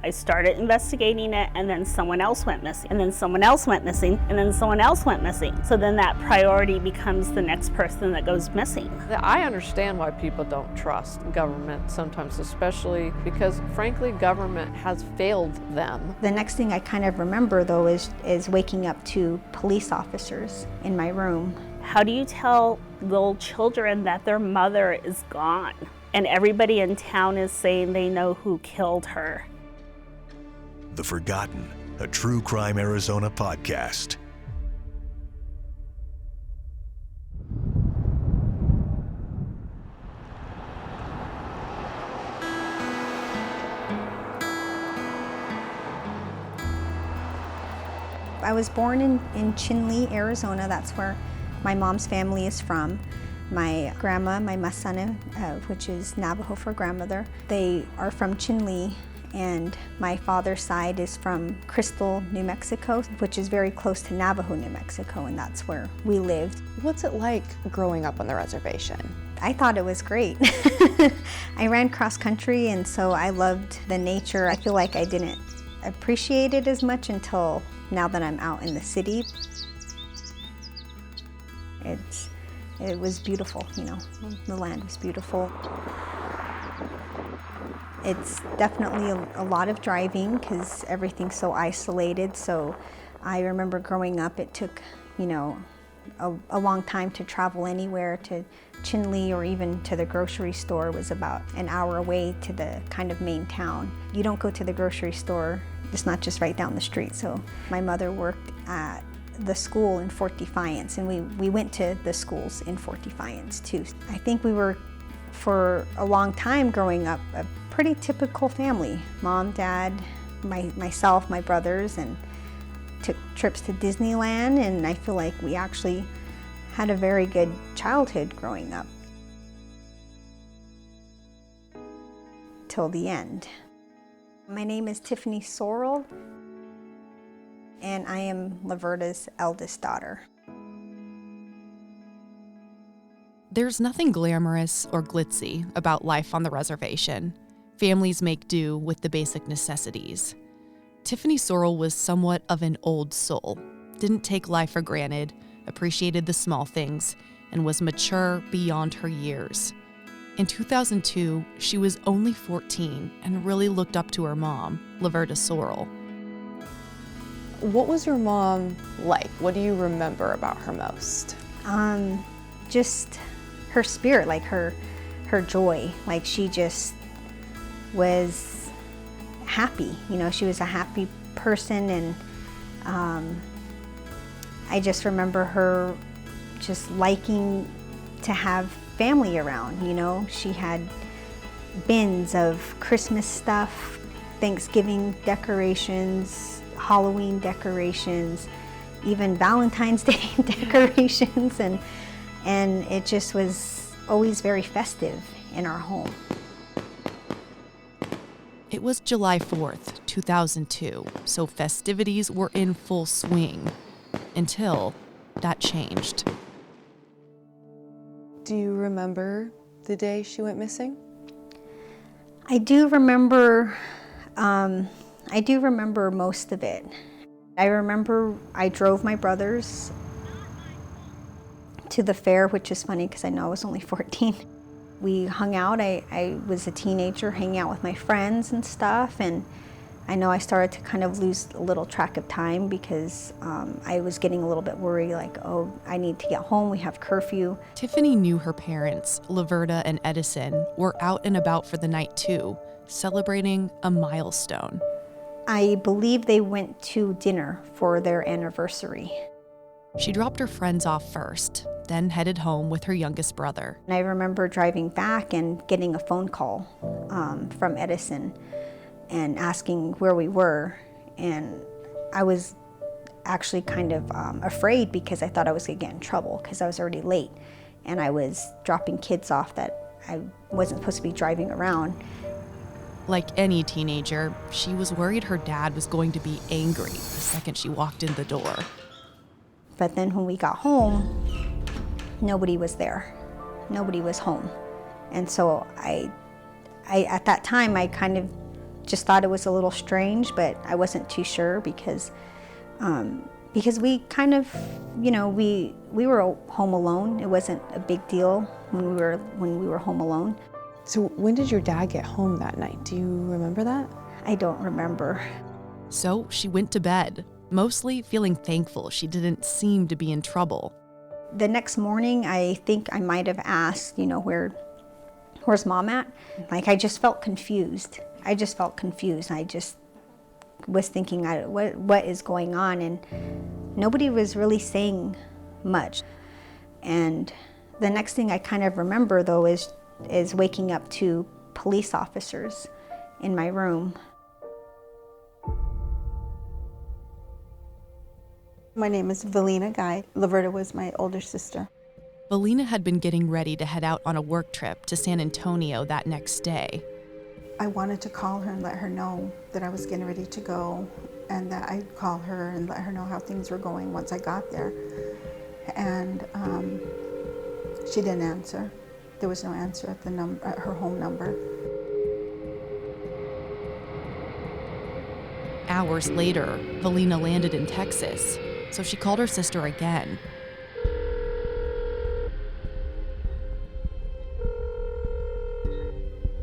I started investigating it, and then someone else went missing, and then someone else went missing, and then someone else went missing. So then that priority becomes the next person that goes missing. I understand why people don't trust government sometimes, especially because, frankly, government has failed them. The next thing I kind of remember, though, is waking up to police officers in my room. How do you tell little children that their mother is gone? And everybody in town is saying they know who killed her. The Forgotten, a True Crime Arizona podcast. I was born in Chinle, Arizona. That's where my mom's family is from. My grandma, my masana, which is Navajo for grandmother, they are from Chinle, and my father's side is from Crystal, New Mexico, which is very close to Navajo, New Mexico, and that's where we lived. What's it like growing up on the reservation? I thought it was great. I ran cross country, and so I loved the nature. I feel like I didn't appreciate it as much until now that I'm out in the city. It was beautiful, you know, the land was beautiful. It's definitely a lot of driving because everything's so isolated. So I remember growing up, it took, you know, a long time to travel anywhere. To Chinle or even to the grocery store was about an hour away to the kind of main town. You don't go to the grocery store, it's not just right down the street. So my mother worked at the school in Fort Defiance, and we went to the schools in Fort Defiance too. I think we were, for a long time growing up, a pretty typical family. Mom, dad, myself, my brothers, and took trips to Disneyland, and I feel like we actually had a very good childhood growing up till the end. My name is Tiffany Sorrell, and I am Laverta's eldest daughter. There's nothing glamorous or glitzy about life on the reservation. Families make do with the basic necessities. Tiffany Sorrell was somewhat of an old soul, didn't take life for granted, appreciated the small things, and was mature beyond her years. In 2002, she was only 14 and really looked up to her mom, Laverta Sorrell. What was your mom like? What do you remember about her most? Just her spirit, like her joy. Like she just was happy. You know, she was a happy person, and I just remember her just liking to have family around. You know, she had bins of Christmas stuff, Thanksgiving decorations, Halloween decorations, even Valentine's Day decorations, and it just was always very festive in our home. It was July 4th, 2002, so festivities were in full swing until that changed. Do you remember the day she went missing? I do remember most of it. I remember I drove my brothers to the fair, which is funny because I know I was only 14. We hung out. I was a teenager hanging out with my friends and stuff, and I know I started to kind of lose a little track of time because I was getting a little bit worried, like, oh, I need to get home, we have curfew. Tiffany knew her parents, Laverta and Edison, were out and about for the night too, celebrating a milestone. I believe they went to dinner for their anniversary. She dropped her friends off first, then headed home with her youngest brother. And I remember driving back and getting a phone call from Edison and asking where we were. And I was actually kind of afraid because I thought I was gonna get in trouble because I was already late. And I was dropping kids off that I wasn't supposed to be driving around. Like any teenager, she was worried her dad was going to be angry the second she walked in the door. But then when we got home, nobody was there. Nobody was home. And so I at that time, I kind of just thought it was a little strange, but I wasn't too sure because we kind of, we were home alone. It wasn't a big deal when we were home alone. So when did your dad get home that night? Do you remember that? I don't remember. So she went to bed, mostly feeling thankful she didn't seem to be in trouble. The next morning, I think I might have asked, where's Mom at? Like, I just felt confused. I just was thinking, what is going on? And nobody was really saying much. And the next thing I kind of remember, though, is waking up to police officers in my room. My name is Valina Guy. Laverta was my older sister. Valina had been getting ready to head out on a work trip to San Antonio that next day. I wanted to call her and let her know that I was getting ready to go, and that I'd call her and let her know how things were going once I got there. And she didn't answer. There was no answer at her home number. Hours later, Valina landed in Texas, so she called her sister again.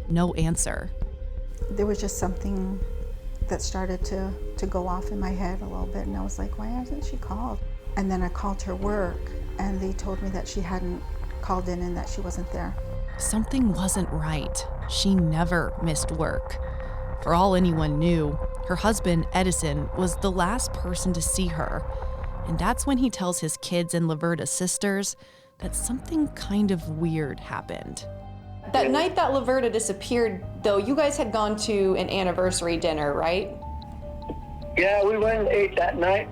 No answer. There was just something that started to go off in my head a little bit, and I was like, why hasn't she called? And then I called her work, and they told me that she hadn't called in and that she wasn't there. Something wasn't right. She never missed work. For all anyone knew, her husband, Edison, was the last person to see her. And that's when he tells his kids and Laverta's sisters that something kind of weird happened. That night that Laverta disappeared, though, you guys had gone to an anniversary dinner, right? Yeah, we went and ate that night,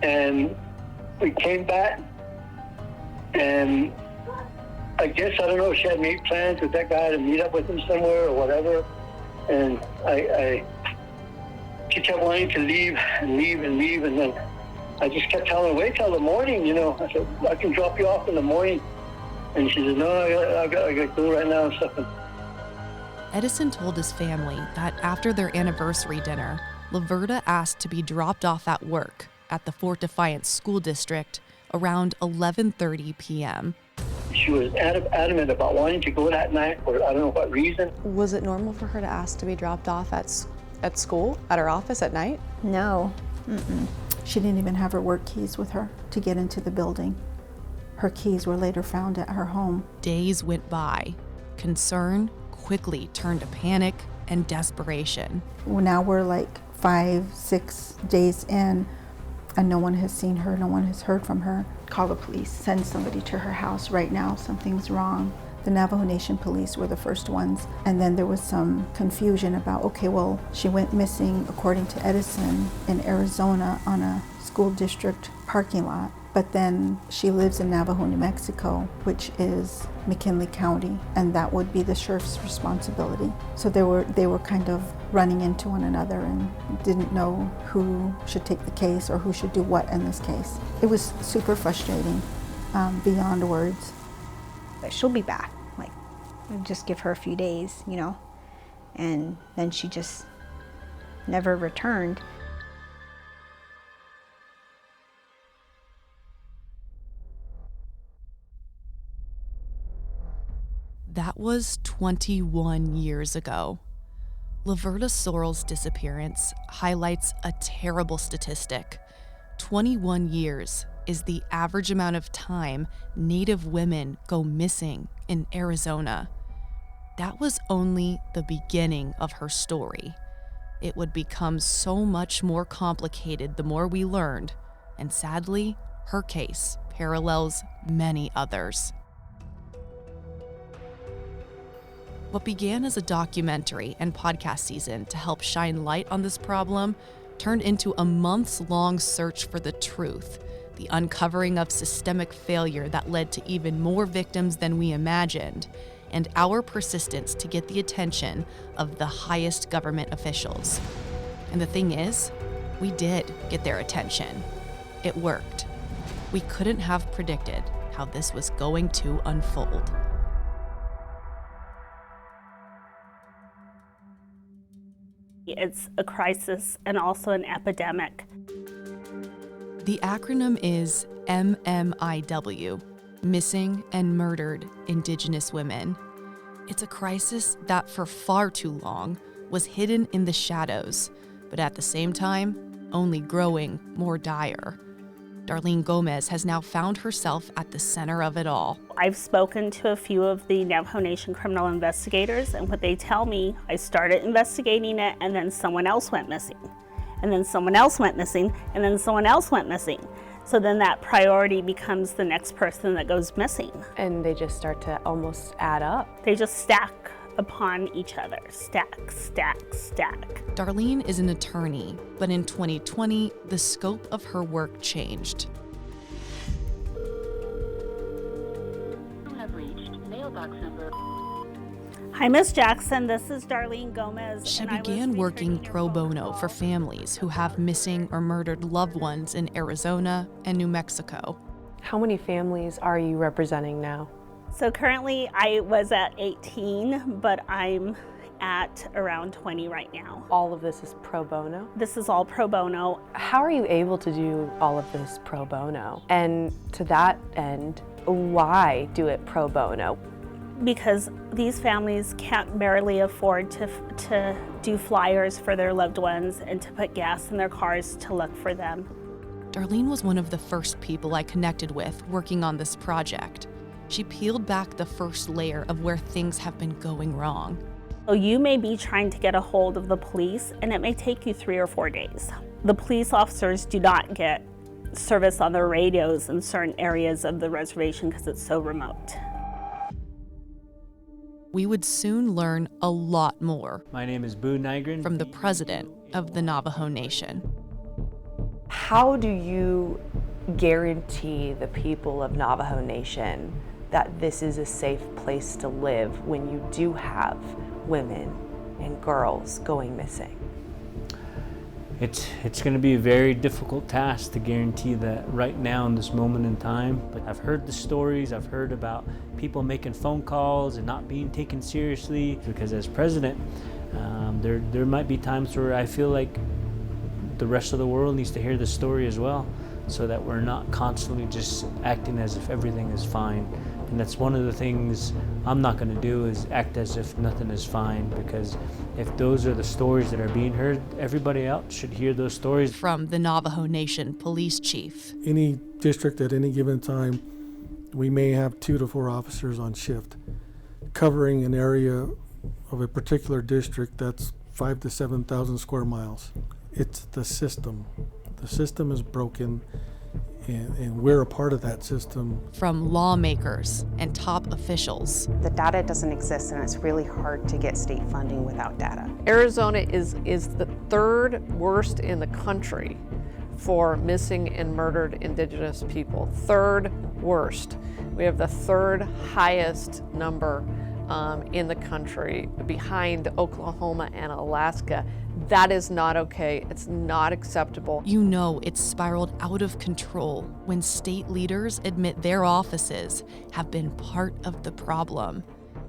and we came back, and I guess, I don't know, she had made plans with that guy to meet up with him somewhere or whatever, and she kept wanting to leave, and then I just kept telling her, wait till the morning, I said, I can drop you off in the morning. And she said, no, I got to go right now and stuff. Edison told his family that after their anniversary dinner, Laverta asked to be dropped off at work at the Fort Defiance School District around 11:30 p.m. She was adamant about wanting to go that night for I don't know what reason. Was it normal for her to ask to be dropped off at school, at her office at night? No. Mm-mm. She didn't even have her work keys with her to get into the building. Her keys were later found at her home. Days went by. Concern quickly turned to panic and desperation. Well, now we're like 5-6 days in, and no one has seen her, no one has heard from her. Call the police, send somebody to her house right now, something's wrong. The Navajo Nation police were the first ones, and then there was some confusion about, okay, well, she went missing, according to Edison, in Arizona on a school district parking lot. But then she lives in Navajo, New Mexico, which is McKinley County, and that would be the sheriff's responsibility. So they were kind of running into one another and didn't know who should take the case or who should do what in this case. It was super frustrating, beyond words. But she'll be back. Like, just give her a few days, and then she just never returned. That was 21 years ago. Laverta Sorrell's disappearance highlights a terrible statistic. 21 years is the average amount of time Native women go missing in Arizona. That was only the beginning of her story. It would become so much more complicated the more we learned, and sadly, her case parallels many others. What began as a documentary and podcast season to help shine light on this problem turned into a months-long search for the truth, the uncovering of systemic failure that led to even more victims than we imagined, and our persistence to get the attention of the highest government officials. And the thing is, we did get their attention. It worked. We couldn't have predicted how this was going to unfold. It's a crisis and also an epidemic. The acronym is MMIW, Missing and Murdered Indigenous Women. It's a crisis that for far too long was hidden in the shadows, but at the same time, only growing more dire. Darlene Gomez has now found herself at the center of it all. I've spoken to a few of the Navajo Nation criminal investigators, and what they tell me, I started investigating it, and then someone else went missing. And then someone else went missing, and then someone else went missing. So then that priority becomes the next person that goes missing. And they just start to almost add up. They just stack upon each other. Stack, stack, stack. Darlene is an attorney, but in 2020, the scope of her work changed. You have reached mailbox number. Hi, Ms. Jackson. This is Darlene Gomez. She and I was began working returning your pro phone bono call. for families who have missing or murdered loved ones in Arizona and New Mexico. How many families are you representing now? So currently I was at 18, but I'm at around 20 right now. All of this is pro bono? This is all pro bono. How are you able to do all of this pro bono? And to that end, why do it pro bono? Because these families can't barely afford to do flyers for their loved ones and to put gas in their cars to look for them. Darlene was one of the first people I connected with working on this project. She peeled back the first layer of where things have been going wrong. So you may be trying to get a hold of the police, and it may take you 3 or 4 days. The police officers do not get service on their radios in certain areas of the reservation because it's so remote. We would soon learn a lot more My name is Boo Nygren. from the president of the Navajo Nation. How do you guarantee the people of Navajo Nation that this is a safe place to live when you do have women and girls going missing? It's going to be a very difficult task to guarantee that right now in this moment in time. But I've heard the stories, I've heard about people making phone calls and not being taken seriously, because as president, there might be times where I feel like the rest of the world needs to hear the story as well, so that we're not constantly just acting as if everything is fine. And that's one of the things I'm not going to do, is act as if nothing is fine, because if those are the stories that are being heard, everybody else should hear those stories. From the Navajo Nation police chief. Any district at any given time, we may have 2 to 4 officers on shift covering an area of a particular district that's 5,000 to 7,000 square miles. It's the system. The system is broken, and we're a part of that system. From lawmakers and top officials. The data doesn't exist, and it's really hard to get state funding without data. Arizona is the 3rd worst in the country for missing and murdered Indigenous people. 3rd worst. We have the 3rd highest number in the country, behind Oklahoma and Alaska. That is not okay. It's not acceptable. You know it's spiraled out of control when state leaders admit their offices have been part of the problem.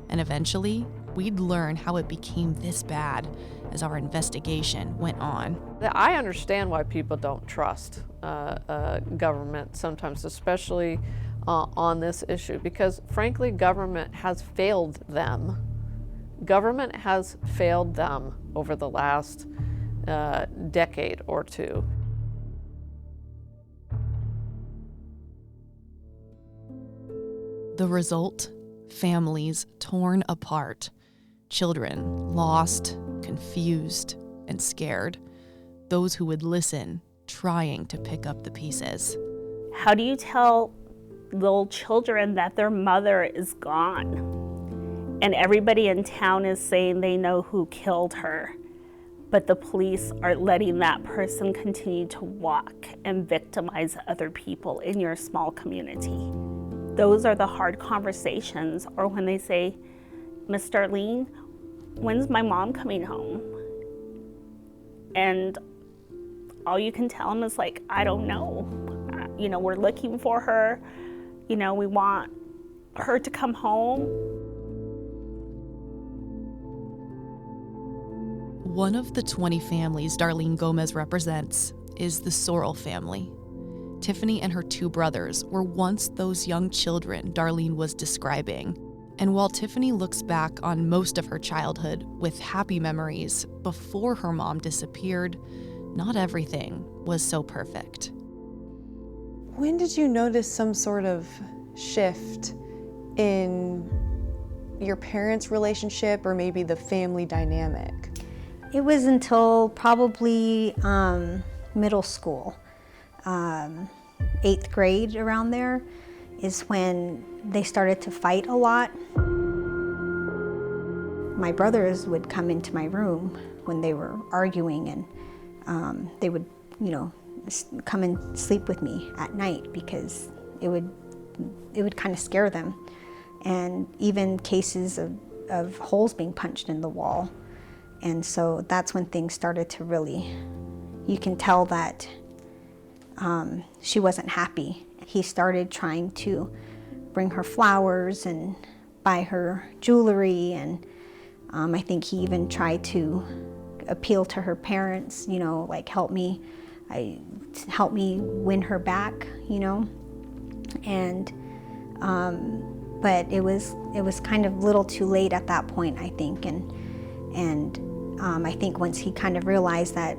And eventually, we'd learn how it became this bad as our investigation went on. I understand why people don't trust government sometimes, especially on this issue, because frankly, government has failed them. Government has failed them over the last decade or two. The result? Families torn apart. Children lost, confused, and scared. Those who would listen, trying to pick up the pieces. How do you tell little children that their mother is gone? And everybody in town is saying they know who killed her, but the police are letting that person continue to walk and victimize other people in your small community. Those are the hard conversations. Or when they say, Miss Darlene, when's my mom coming home? And all you can tell them is like, I don't know. We're looking for her. We want her to come home. One of the 20 families Darlene Gomez represents is the Sorrell family. Tiffany and her 2 brothers were once those young children Darlene was describing. And while Tiffany looks back on most of her childhood with happy memories before her mom disappeared, not everything was so perfect. When did you notice some sort of shift in your parents' relationship or maybe the family dynamic? It was until probably middle school, 8th grade around there is when they started to fight a lot. My brothers would come into my room when they were arguing, and they would, come and sleep with me at night because it would kind of scare them. And even cases of holes being punched in the wall. And so that's when things started to really, you can tell that she wasn't happy. He started trying to bring her flowers and buy her jewelry, and I think he even tried to appeal to her parents, like help me win her back, and but it was kind of little too late at that point, I think, and I think once he kind of realized that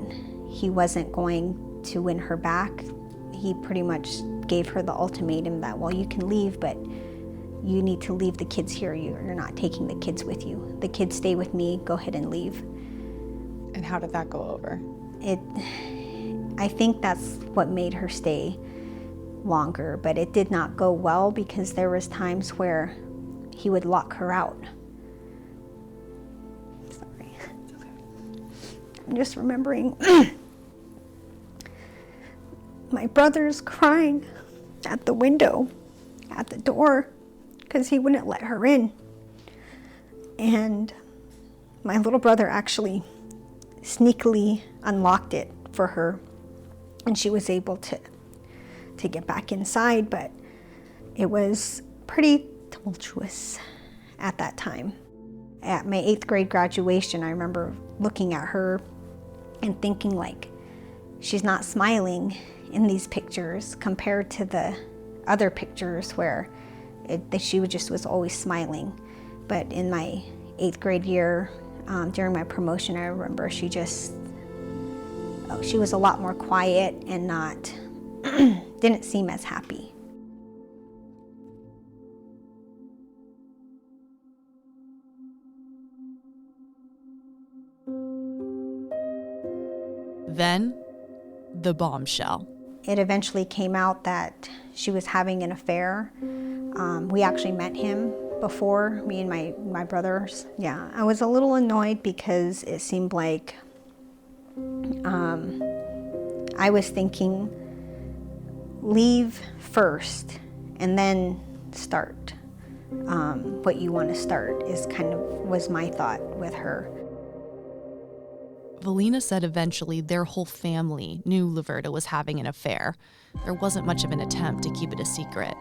he wasn't going to win her back, he pretty much gave her the ultimatum that, well, you can leave, but you need to leave the kids here. You're not taking the kids with you. The kids stay with me, go ahead and leave. And how did that go over? I think that's what made her stay longer, but it did not go well because there was times where he would lock her out. Sorry. I'm just remembering my brother's crying at the window, at the door, because he wouldn't let her in. And my little brother actually sneakily unlocked it for her, and she was able to get back inside, but it was pretty tumultuous at that time. At my 8th grade graduation, I remember looking at her and thinking, like, she's not smiling in these pictures compared to the other pictures where she was always smiling. But in my 8th grade year, during my promotion, I remember she was a lot more quiet and not didn't seem as happy. Then, the bombshell. It eventually came out that she was having an affair. We actually met him before, me and my brothers. Yeah, I was a little annoyed because it seemed like I was thinking, leave first and then start. What you want to start was my thought with her. Valina said eventually their whole family knew Laverta was having an affair. There wasn't much of an attempt to keep it a secret.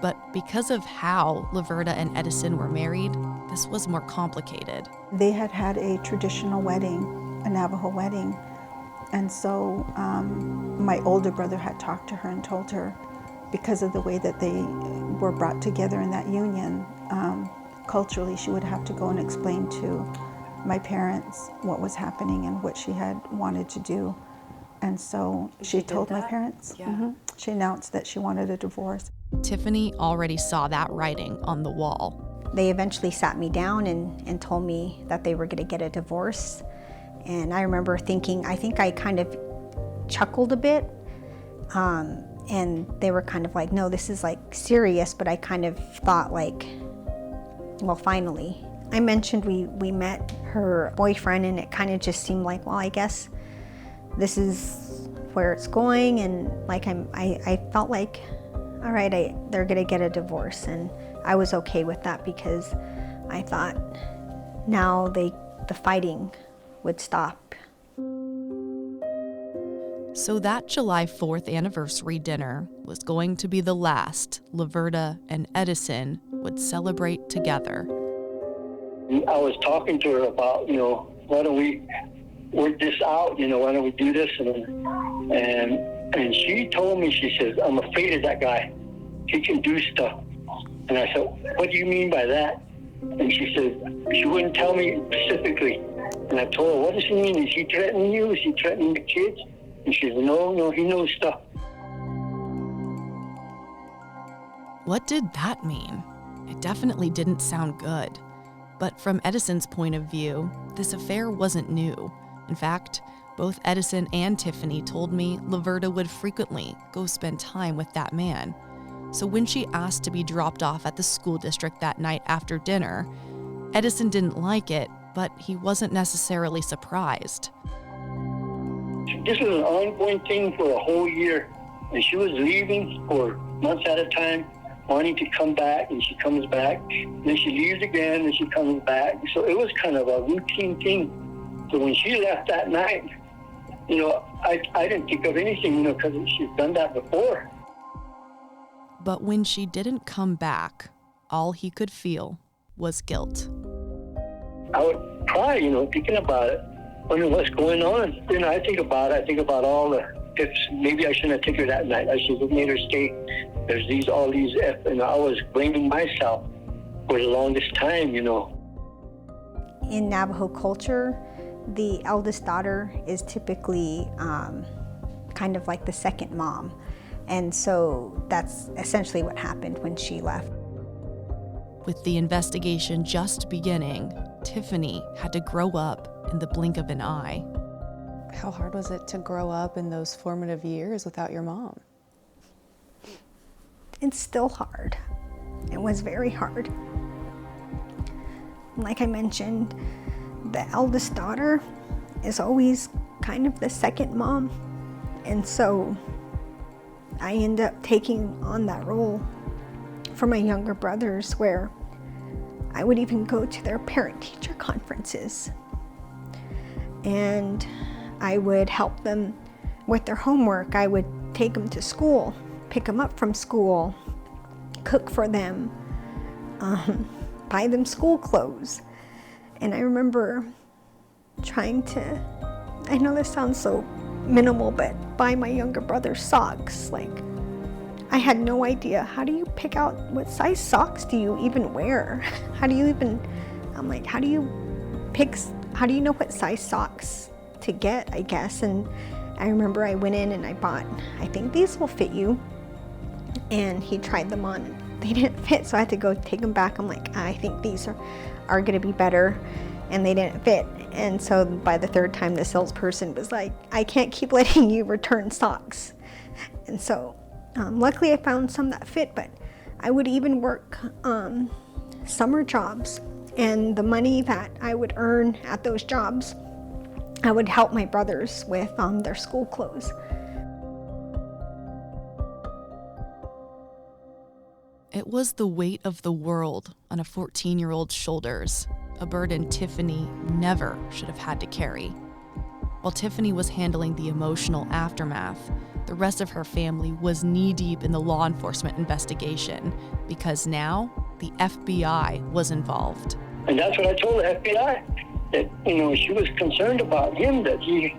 But because of how Laverta and Edison were married, this was more complicated. They had had a traditional wedding, a Navajo wedding. And so my older brother had talked to her and told her, because of the way that they were brought together in that union, culturally she would have to go and explain to my parents what was happening and what she had wanted to do. And so she told my parents. Yeah. Mm-hmm. She announced that she wanted a divorce. Tiffany already saw that writing on the wall. They eventually sat me down and told me that they were going to get a divorce. And I remember thinking, I think I kind of chuckled a bit. And they were kind of like, no, this is like serious. But I kind of thought like, well, finally. I mentioned we met her boyfriend, and it kind of just seemed like, well, I guess this is where it's going. And like I felt like, all right, they're gonna get a divorce. And I was okay with that because I thought now the fighting would stop. So that July 4th anniversary dinner was going to be the last Laverta and Edison would celebrate together. I was talking to her about, why don't we work this out, why don't we do this? And she told me, she says, I'm afraid of that guy. He can do stuff. And I said, what do you mean by that? And she said, she wouldn't tell me specifically. And I told her, what does he mean? Is he threatening you? Is he threatening the kids? And she said, no, he knows stuff. What did that mean? It definitely didn't sound good. But from Edison's point of view, this affair wasn't new. In fact, both Edison and Tiffany told me Laverta would frequently go spend time with that man. So when she asked to be dropped off at the school district that night after dinner, Edison didn't like it, but he wasn't necessarily surprised. This was an ongoing thing for a whole year, and she was leaving for months at a time, wanting to come back, and she comes back, then she leaves again, and she comes back. So it was kind of a routine thing. So when she left that night, I didn't think of anything, because she's done that before. But when she didn't come back, all he could feel was guilt. I would cry, thinking about it, wondering what's going on. I think about all the ifs. Maybe I shouldn't have taken her that night. I should have made her stay. There's all these ifs, and I was blaming myself for the longest time, In Navajo culture, the eldest daughter is typically kind of like the second mom. And so that's essentially what happened when she left. With the investigation just beginning, Tiffany had to grow up in the blink of an eye. How hard was it to grow up in those formative years without your mom? It's still hard. It was very hard. Like I mentioned, the eldest daughter is always kind of the second mom. And so I end up taking on that role for my younger brothers, where I would even go to their parent-teacher conferences. And I would help them with their homework. I would take them to school, pick them up from school, cook for them, buy them school clothes. And I remember trying to, I know this sounds so minimal, but buy my younger brother socks. Like, I had no idea. How do you pick out what size socks do you even wear? How do you know what size socks to get, I guess? And I remember I went in and I bought, I think these will fit you. And he tried them on and they didn't fit, so I had to go take them back. I'm like, I think these are gonna be better, and they didn't fit. And so by the third time, the salesperson was like, I can't keep letting you return socks. And so luckily I found some that fit, but I would even work summer jobs, and the money that I would earn at those jobs, I would help my brothers with their school clothes. It was the weight of the world on a 14-year-old's shoulders, a burden Tiffany never should have had to carry. While Tiffany was handling the emotional aftermath, the rest of her family was knee-deep in the law enforcement investigation, because now the FBI was involved. And that's what I told the FBI, that, she was concerned about him, that he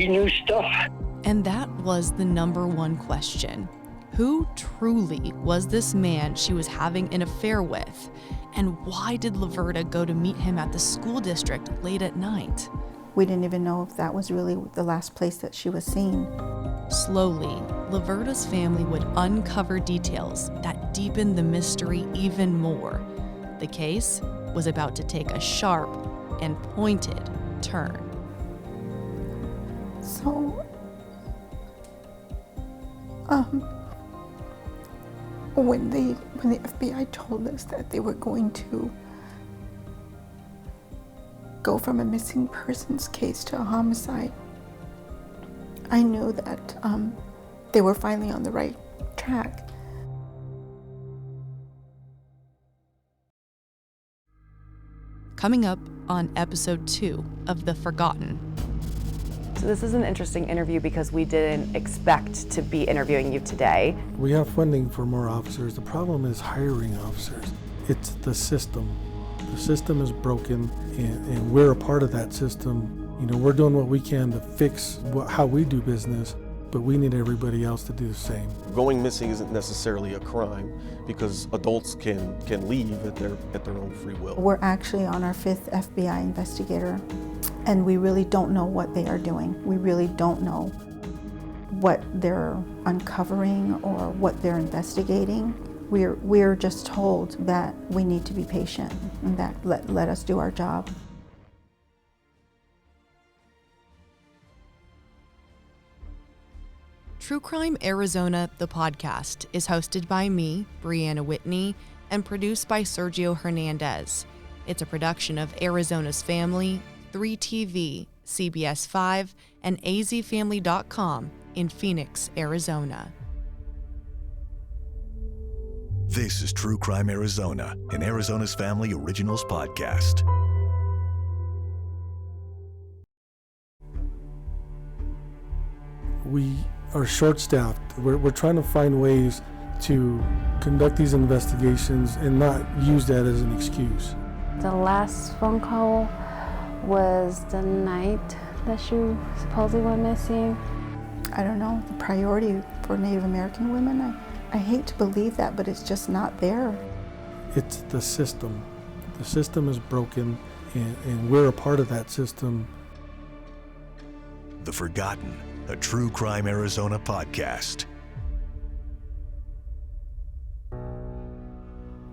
knew stuff. And that was the number one question. Who truly was this man she was having an affair with? And why did Laverta go to meet him at the school district late at night? We didn't even know if that was really the last place that she was seen. Slowly, Laverta's family would uncover details that deepened the mystery even more. The case was about to take a sharp and pointed turn. So, when the FBI told us that they were going to go from a missing persons case to a homicide, I knew that they were finally on the right track. Coming up on episode 2 of The Forgotten. So this is an interesting interview because we didn't expect to be interviewing you today. We have funding for more officers. The problem is hiring officers. It's the system. The system is broken, and we're a part of that system. We're doing what we can to fix how we do business, but we need everybody else to do the same. Going missing isn't necessarily a crime because adults can leave at their own free will. We're actually on our 5th FBI investigator, and we really don't know what they are doing. We really don't know what they're uncovering or what they're investigating. We're just told that we need to be patient and that let us do our job. True Crime Arizona, the podcast, is hosted by me, Brianna Whitney, and produced by Sergio Hernandez. It's a production of Arizona's Family, 3TV, CBS 5, and azfamily.com in Phoenix, Arizona. This is True Crime Arizona, an Arizona's Family Originals podcast. We are short-staffed. We're trying to find ways to conduct these investigations and not use that as an excuse. The last phone call was the night that she supposedly went missing. I don't know, the priority for Native American women, I hate to believe that, but it's just not there. It's the system. The system is broken, and we're a part of that system. The Forgotten, a True Crime Arizona podcast.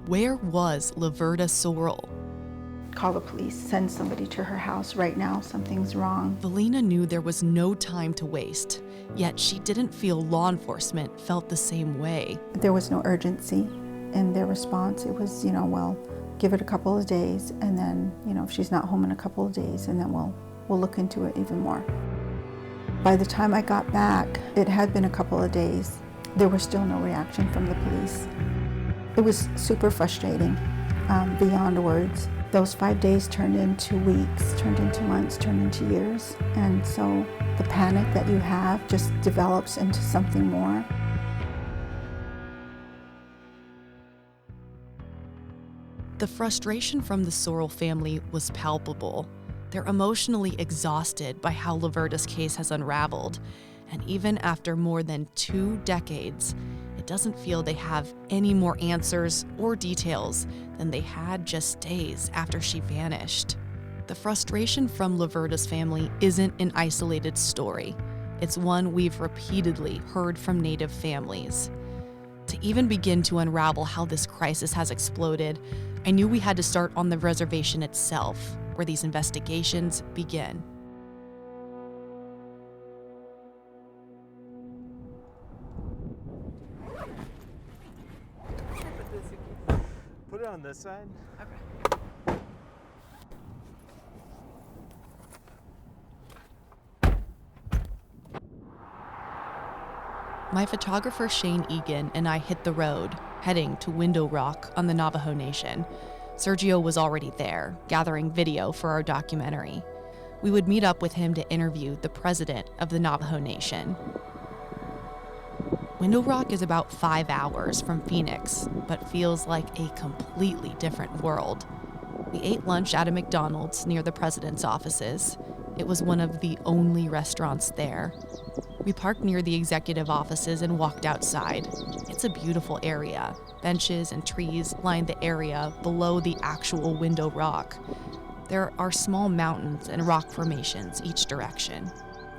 Where was Laverta Sorrell? Call the police, send somebody to her house right now, something's wrong. Valina knew there was no time to waste, yet she didn't feel law enforcement felt the same way. There was no urgency in their response. It was, well, give it a couple of days, and then, if she's not home in a couple of days, and then we'll look into it even more. By the time I got back, it had been a couple of days. There was still no reaction from the police. It was super frustrating, beyond words. Those 5 days turned into weeks, turned into months, turned into years. And so the panic that you have just develops into something more. The frustration from the Sorrell family was palpable. They're emotionally exhausted by how Laverta's case has unraveled. And even after more than 2 decades, it doesn't feel they have any more answers or details than they had just days after she vanished. The frustration from Laverta's family isn't an isolated story. It's one we've repeatedly heard from Native families. To even begin to unravel how this crisis has exploded, I knew we had to start on the reservation itself, where these investigations begin. Put it on this side. Okay. My photographer Shane Egan and I hit the road, heading to Window Rock on the Navajo Nation. Sergio was already there, gathering video for our documentary. We would meet up with him to interview the president of the Navajo Nation. Window Rock is about 5 hours from Phoenix, but feels like a completely different world. We ate lunch at a McDonald's near the president's offices. It was one of the only restaurants there. We parked near the executive offices and walked outside. It's a beautiful area. Benches and trees line the area below the actual Window Rock. There are small mountains and rock formations each direction.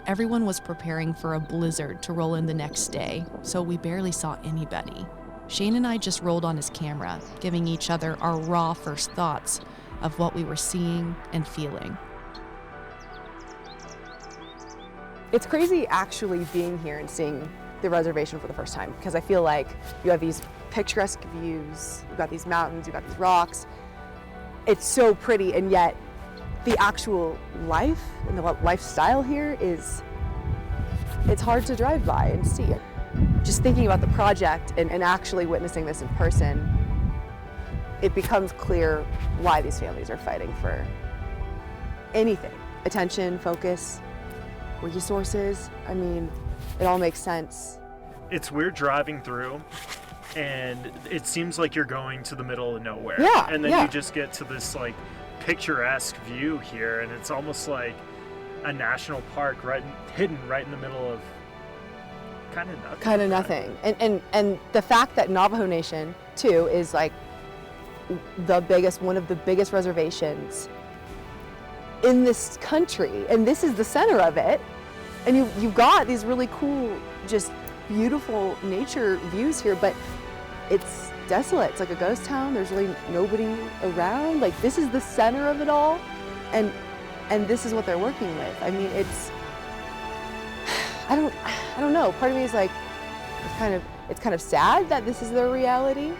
Everyone was preparing for a blizzard to roll in the next day, so we barely saw anybody. Shane and I just rolled on his camera, giving each other our raw first thoughts of what we were seeing and feeling. It's crazy actually being here and seeing the reservation for the first time, because I feel like you have these picturesque views, you've got these mountains, you've got these rocks. It's so pretty, and yet the actual life and the lifestyle here it's hard to drive by and see it. Just thinking about the project and actually witnessing this in person, it becomes clear why these families are fighting for anything. Attention, focus, resources. I mean, it all makes sense. It's weird driving through, and it seems like you're going to the middle of nowhere. Yeah, and then yeah. you just get to this like picturesque view here, and it's almost like a national park hidden right in the middle of kind of nothing. Kind of nothing. And the fact that Navajo Nation, too, is like one of the biggest reservations in this country, and this is the center of it, and you've got these really cool, just beautiful nature views here, but it's desolate. It's like a ghost town. There's really nobody around. Like, this is the center of it all, and this is what they're working with. I mean, it's, I don't know. Part of me is like, it's kind of sad that this is their reality.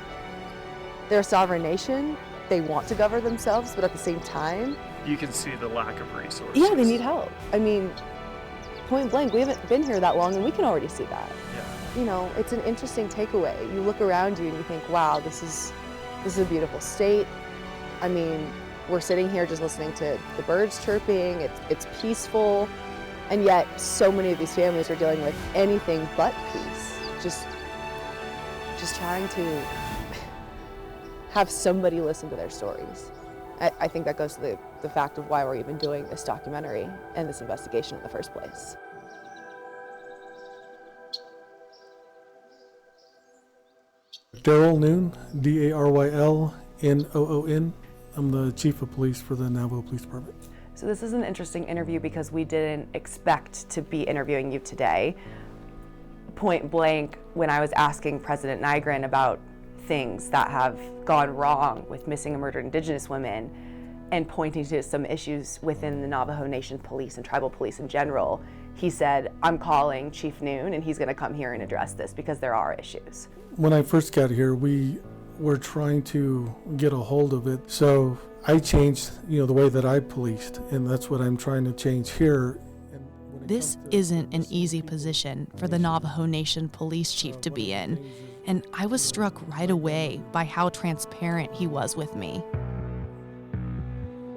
They're a sovereign nation. They want to govern themselves, but at the same time, you can see the lack of resources. Yeah, they need help. I mean, point blank, we haven't been here that long, and we can already see that. Yeah. You know, it's an interesting takeaway. You look around you and you think, wow, this is a beautiful state. I mean, we're sitting here just listening to the birds chirping. It's peaceful, and yet so many of these families are dealing with anything but peace. Just trying to have somebody listen to their stories. I think that goes to the fact of why we're even doing this documentary and this investigation in the first place. Daryl Noon, Daryl-Noon. I'm the chief of police for the Navajo Police Department. So this is an interesting interview because we didn't expect to be interviewing you today. Point blank, when I was asking President Nygren about things that have gone wrong with missing and murdered Indigenous women and pointing to some issues within the Navajo Nation police and tribal police in general, he said, I'm calling Chief Noon and he's gonna come here and address this because there are issues. When I first got here, we were trying to get a hold of it. So I changed, the way that I policed, and that's what I'm trying to change here. This isn't an easy position for the Navajo Nation police chief to be in, and I was struck right away by how transparent he was with me.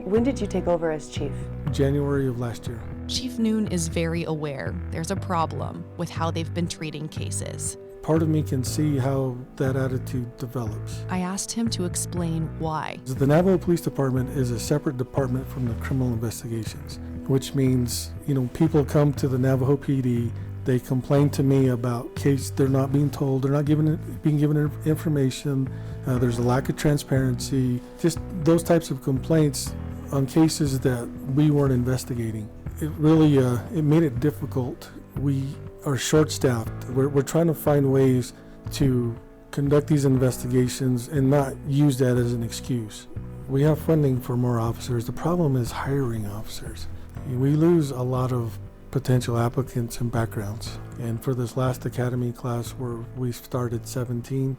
When did you take over as chief? January of last year. Chief Noon is very aware there's a problem with how they've been treating cases. Part of me can see how that attitude develops. I asked him to explain why. The Navajo Police Department is a separate department from the criminal investigations, which means, people come to the Navajo PD, they complain to me about case they're not being told, they're not being given information, there's a lack of transparency, just those types of complaints on cases that we weren't investigating. It really, it made it difficult. We are short-staffed. We're trying to find ways to conduct these investigations and not use that as an excuse. We have funding for more officers. The problem is hiring officers. We lose a lot of potential applicants and backgrounds. And for this last academy class where we started 17,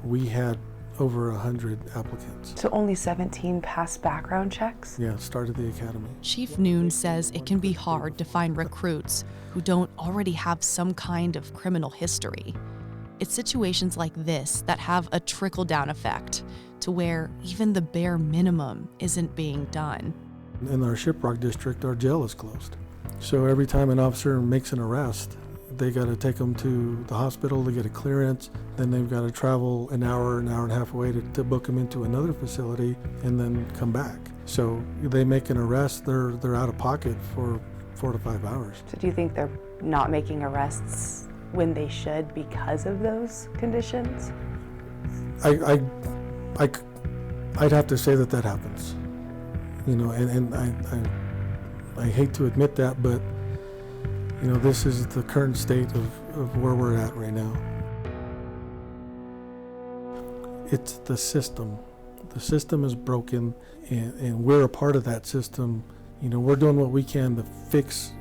we had over 100 applicants. So only 17 passed background checks? Yeah, started the academy. Chief Noon says it can be hard to find recruits who don't already have some kind of criminal history. It's situations like this that have a trickle-down effect to where even the bare minimum isn't being done. In our Shiprock district, our jail is closed. So every time an officer makes an arrest, they got to take them to the hospital to get a clearance. Then they've got to travel an hour and a half away to book them into another facility and then come back. So they make an arrest, they're out of pocket for 4 to 5 hours. So do you think they're not making arrests when they should because of those conditions? I'd have to say that happens. And I hate to admit that, but this is the current state of where we're at right now. It's the system. The system is broken, and we're a part of that system. We're doing what we can to fix,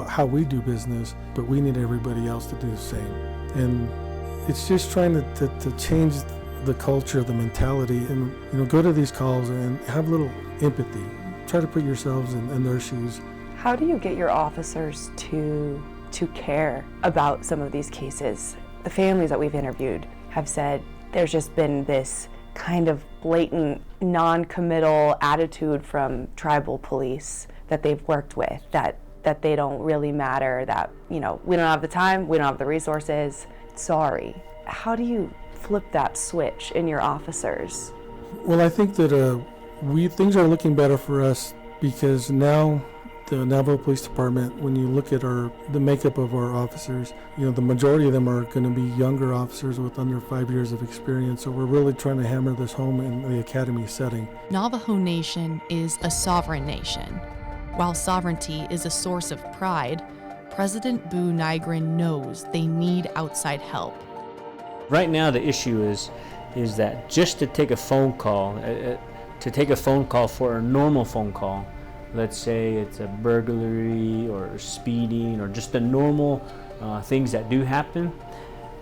how we do business, but we need everybody else to do the same. And it's just trying to change the culture, the mentality, and, go to these calls and have a little empathy. Try to put yourselves in their shoes. How do you get your officers to care about some of these cases? The families that we've interviewed have said there's just been this kind of blatant, non-committal attitude from tribal police that they've worked with, that they don't really matter, that, we don't have the time, we don't have the resources, sorry. How do you flip that switch in your officers? Well, I think that things are looking better for us because now The Navajo Police Department, when you look at the makeup of our officers, the majority of them are going to be younger officers with under 5 years of experience. So we're really trying to hammer this home in the academy setting. Navajo Nation is a sovereign nation. While sovereignty is a source of pride, President Boo Nygren knows they need outside help. Right now the issue is that just to take a phone call, for a normal phone call, let's say it's a burglary or speeding or just the normal things that do happen,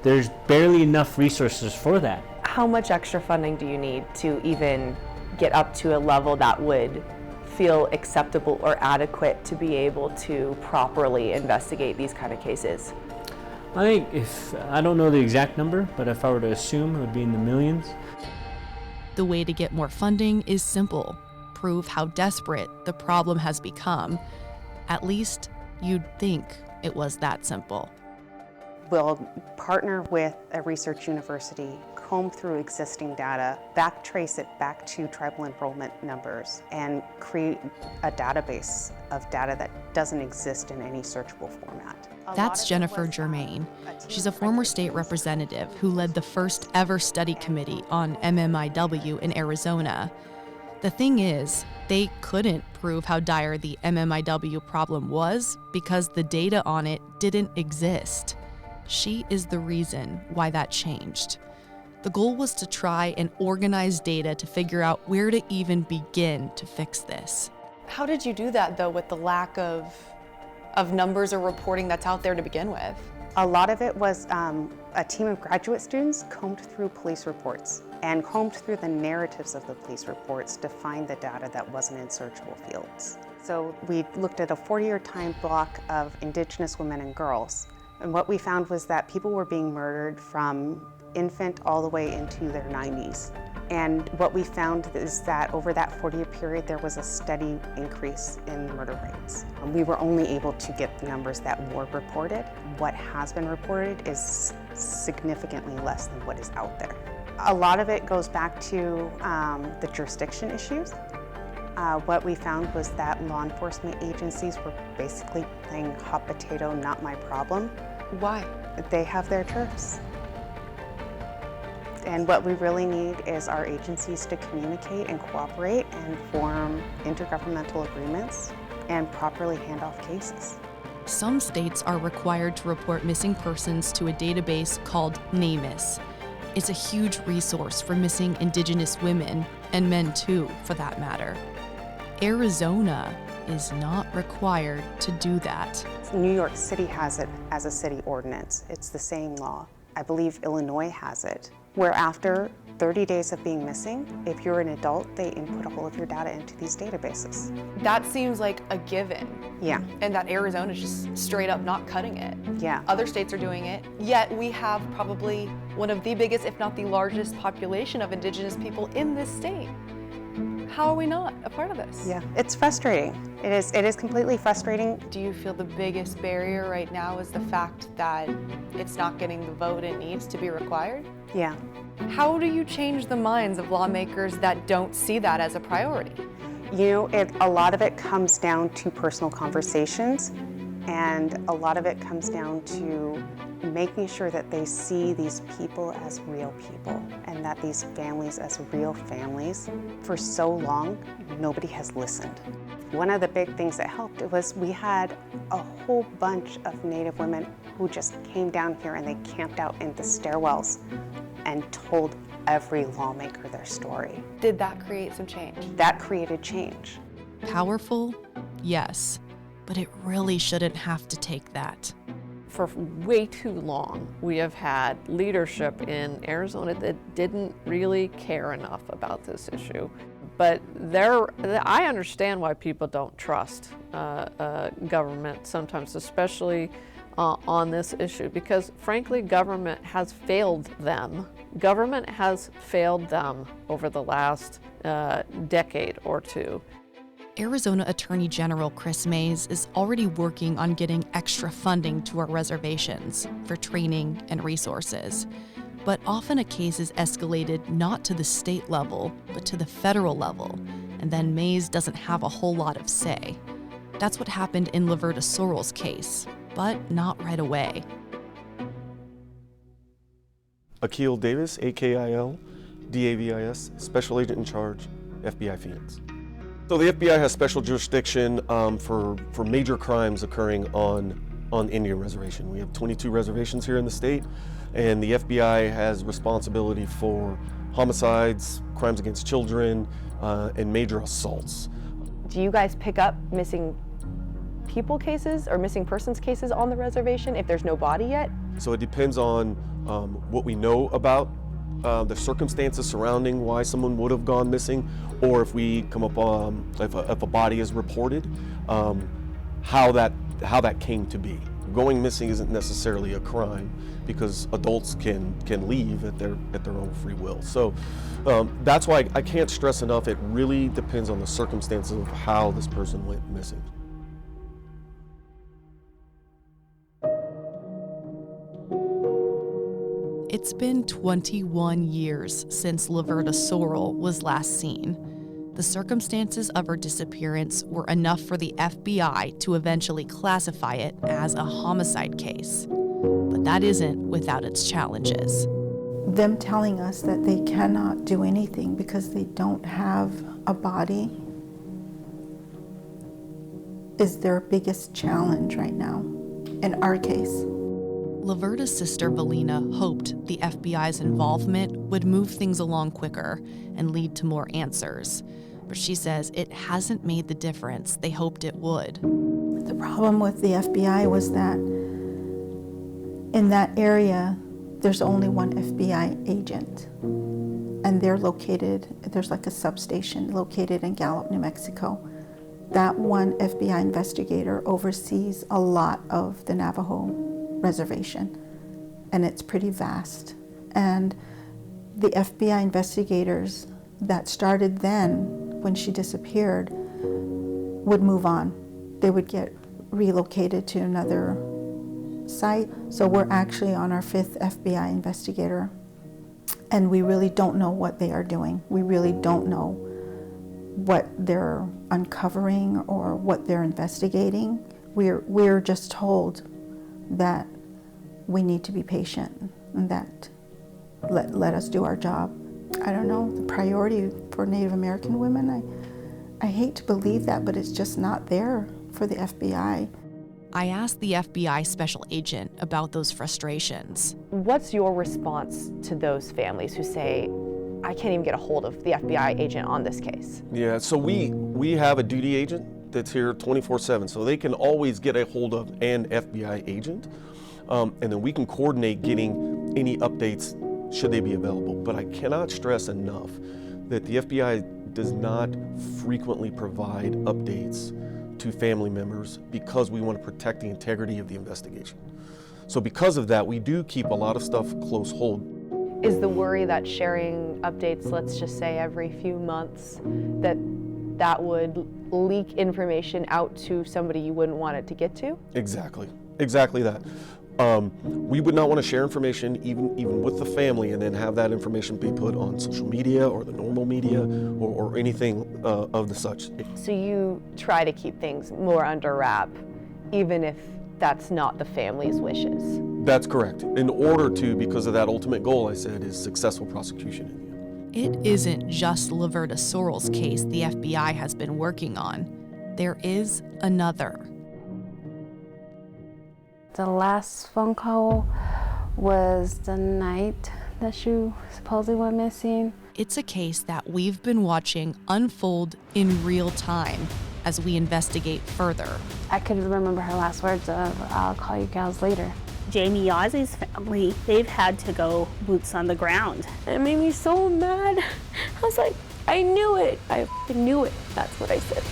there's barely enough resources for that. How much extra funding do you need to even get up to a level that would feel acceptable or adequate to be able to properly investigate these kind of cases? I think I don't know the exact number, but if I were to assume, it would be in the millions. The way to get more funding is simple. Prove how desperate the problem has become. At least you'd think it was that simple. We'll partner with a research university, comb through existing data, backtrace it back to tribal enrollment numbers, and create a database of data that doesn't exist in any searchable format. That's Jennifer Germain. She's a former state representative who led the first ever study committee on MMIW in Arizona. The thing is, they couldn't prove how dire the MMIW problem was because the data on it didn't exist. She is the reason why that changed. The goal was to try and organize data to figure out where to even begin to fix this. How did you do that, though, with the lack of numbers or reporting that's out there to begin with? A lot of it was a team of graduate students combed through police reports and combed through the narratives of the police reports to find the data that wasn't in searchable fields. So we looked at a 40-year time block of Indigenous women and girls. And what we found was that people were being murdered from infant all the way into their 90s. And what we found is that over that 40-year period, there was a steady increase in murder rates. We were only able to get the numbers that were reported. What has been reported is significantly less than what is out there. A lot of it goes back to the jurisdiction issues. What we found was that law enforcement agencies were basically playing hot potato, not my problem. Why? They have their turfs. And what we really need is our agencies to communicate and cooperate and form intergovernmental agreements and properly hand off cases. Some states are required to report missing persons to a database called NamUs. It's a huge resource for missing Indigenous women, and men too, for that matter. Arizona is not required to do that. New York City has it as a city ordinance. It's the same law. I believe Illinois has it, where after 30 days of being missing, if you're an adult, they input all of your data into these databases. That seems like a given. Yeah. And that Arizona's just straight up not cutting it. Yeah. Other states are doing it, yet we have probably one of the biggest, if not the largest, population of Indigenous people in this state. How are we not a part of this? Yeah, it's frustrating. It is completely frustrating. Do you feel the biggest barrier right now is the fact that it's not getting the vote it needs to be required? Yeah. How do you change the minds of lawmakers that don't see that as a priority? You know, a lot of it comes down to personal conversations, and a lot of it comes down to making sure that they see these people as real people and that these families as real families. For so long, nobody has listened. One of the big things that helped was we had a whole bunch of Native women who just came down here and they camped out in the stairwells and told every lawmaker their story. Did that create some change? That created change. Powerful? Yes, but it really shouldn't have to take that. For way too long, we have had leadership in Arizona that didn't really care enough about this issue. But I understand why people don't trust government sometimes, especially on this issue, because frankly, government has failed them. Government has failed them over the last decade or two. Arizona Attorney General Chris Mays is already working on getting extra funding to our reservations for training and resources. But often a case is escalated not to the state level, but to the federal level, and then Mays doesn't have a whole lot of say. That's what happened in Laverta Sorrell's case, but not right away. Akil Davis, AKIL, DAVIS, Special Agent in Charge, FBI Phoenix. So the FBI has special jurisdiction for major crimes occurring on Indian reservation. We have 22 reservations here in the state, and the FBI has responsibility for homicides, crimes against children, and major assaults. Do you guys pick up missing people cases or missing persons cases on the reservation if there's no body yet? So it depends on what we know about the circumstances surrounding why someone would have gone missing, or if we come up if a body is reported, how that came to be. Going missing isn't necessarily a crime because adults can leave at their own free will. So that's why I can't stress enough, it really depends on the circumstances of how this person went missing. It's been 21 years since Laverta Sorrell was last seen. The circumstances of her disappearance were enough for the FBI to eventually classify it as a homicide case. But that isn't without its challenges. Them telling us that they cannot do anything because they don't have a body is their biggest challenge right now in our case. Laverta's sister Valina hoped the FBI's involvement would move things along quicker and lead to more answers. But she says it hasn't made the difference they hoped it would. The problem with the FBI was that in that area, there's only one FBI agent. And they're located, there's like a substation located in Gallup, New Mexico. That one FBI investigator oversees a lot of the Navajo reservation, and it's pretty vast. And the FBI investigators that started then, when she disappeared, would move on. They would get relocated to another site. So we're actually on our 5th FBI investigator, and we really don't know what they are doing. We really don't know what they're uncovering or what they're investigating. We're just told that we need to be patient and that let us do our job. I don't know, the priority for Native American women, I hate to believe that, but it's just not there for the FBI. I asked the FBI special agent about those frustrations. What's your response to those families who say, I can't even get a hold of the FBI agent on this case? Yeah, so we have a duty agent that's here 24/7, so they can always get a hold of an FBI agent, and then we can coordinate getting any updates should they be available. But I cannot stress enough that the FBI does not frequently provide updates to family members because we want to protect the integrity of the investigation. So because of that, we do keep a lot of stuff close hold. Is the worry that sharing updates, let's just say every few months, that would leak information out to somebody you wouldn't want it to get to? Exactly that. We would not want to share information even with the family and then have that information be put on social media or the normal media or anything of the such. So you try to keep things more under wrap, even if that's not the family's wishes? That's correct. In order to, because of that ultimate goal I said, is successful prosecution. It isn't just Laverta Sorrell's case the FBI has been working on. There is another. The last phone call was the night that she supposedly went missing. It's a case that we've been watching unfold in real time as we investigate further. I could remember her last words of, I'll call you gals later. Jamie Yazzie family, they've had to go boots on the ground. It made me so mad. I was like, I knew it. I knew it. That's what I said.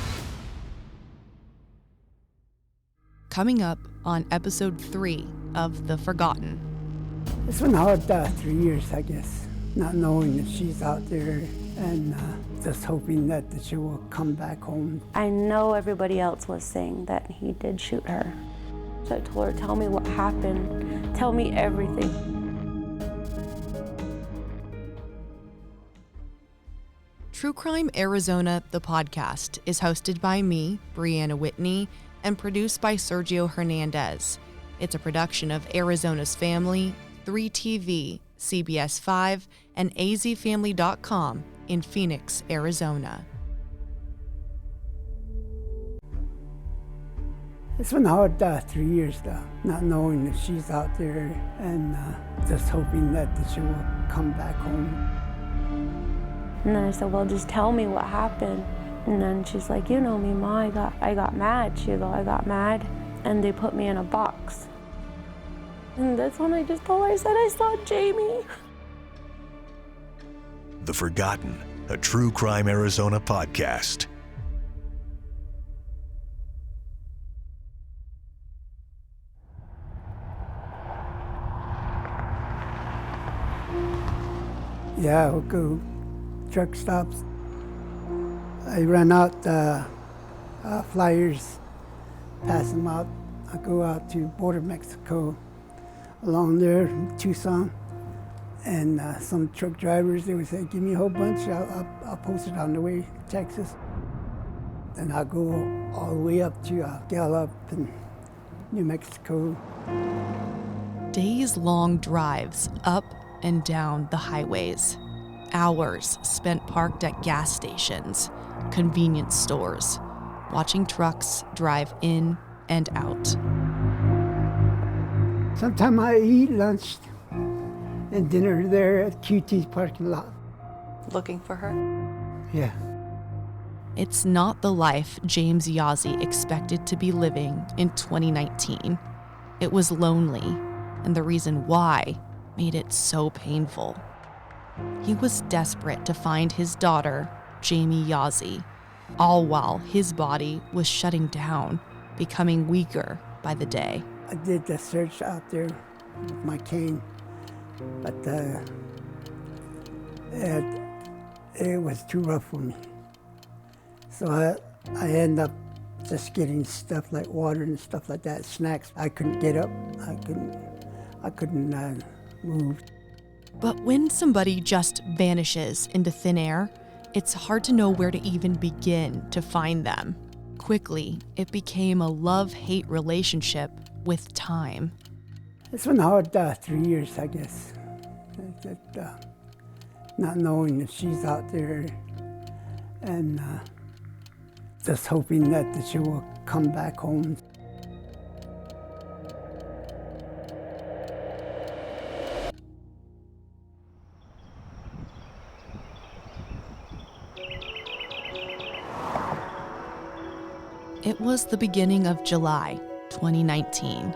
Coming up on episode 3 of The Forgotten. It's been hard 3 years, I guess, not knowing that she's out there and just hoping that she will come back home. I know everybody else was saying that he did shoot her. So I told her, tell me what happened. Tell me everything. True Crime Arizona, the podcast, is hosted by me, Brianna Whitney, and produced by Sergio Hernandez. It's a production of Arizona's Family, 3TV, CBS 5, and azfamily.com in Phoenix, Arizona. It's been hard 3 years though, not knowing that she's out there and just hoping that she will come back home. And then I said, well, just tell me what happened. And then she's like, you know me, Ma, I got mad. She goes, I got mad, and they put me in a box. And that's when I just told her, I said, I saw Jamie. The Forgotten, a True Crime Arizona podcast. Yeah, we'll go truck stops. I run out flyers, pass them out. I go out to border Mexico, along there in Tucson, and some truck drivers, they would say, give me a whole bunch, I'll post it on the way to Texas. And I'll go all the way up to Gallup and New Mexico. Days-long drives up and down the highways. Hours spent parked at gas stations, convenience stores, watching trucks drive in and out. Sometimes I eat lunch and dinner there at QT's parking lot. Looking for her? Yeah. It's not the life James Yazzie expected to be living in 2019. It was lonely, and the reason why made it so painful. He was desperate to find his daughter, Jamie Yazzie, all while his body was shutting down, becoming weaker by the day. I did the search out there with my cane, but it was too rough for me. So I ended up just getting stuff like water and stuff like that, snacks. I couldn't get up. I couldn't move. But when somebody just vanishes into thin air, it's hard to know where to even begin to find them. Quickly, it became a love-hate relationship with time. It's been hard 3 years, I guess. Not knowing that she's out there and just hoping that she will come back home. It was the beginning of July 2019.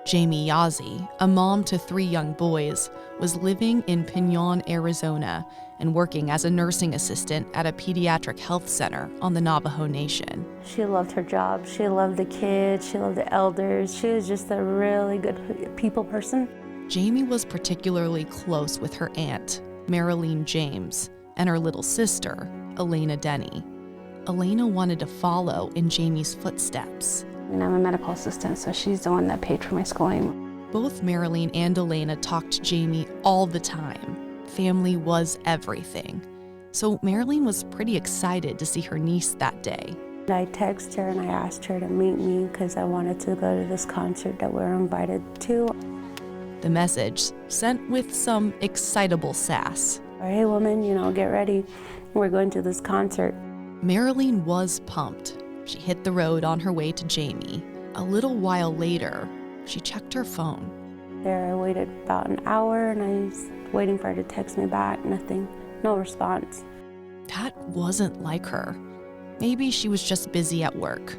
Jamie Yazzie, a mom to 3 young boys, was living in Pinon, Arizona, and working as a nursing assistant at a pediatric health center on the Navajo Nation. She loved her job. She loved the kids. She loved the elders. She was just a really good people person. Jamie was particularly close with her aunt, Marilyn James, and her little sister, Elena Denny. Elena wanted to follow in Jamie's footsteps. And I'm a medical assistant, so she's the one that paid for my schooling. Both Marilyn and Elena talked to Jamie all the time. Family was everything. So Marilyn was pretty excited to see her niece that day. I texted her and I asked her to meet me because I wanted to go to this concert that we were invited to. The message sent with some excitable sass. Hey woman, get ready. We're going to this concert. Marilyn was pumped. She hit the road on her way to Jamie. A little while later, she checked her phone. There, I waited about an hour and I was waiting for her to text me back. Nothing, no response. That wasn't like her. Maybe she was just busy at work.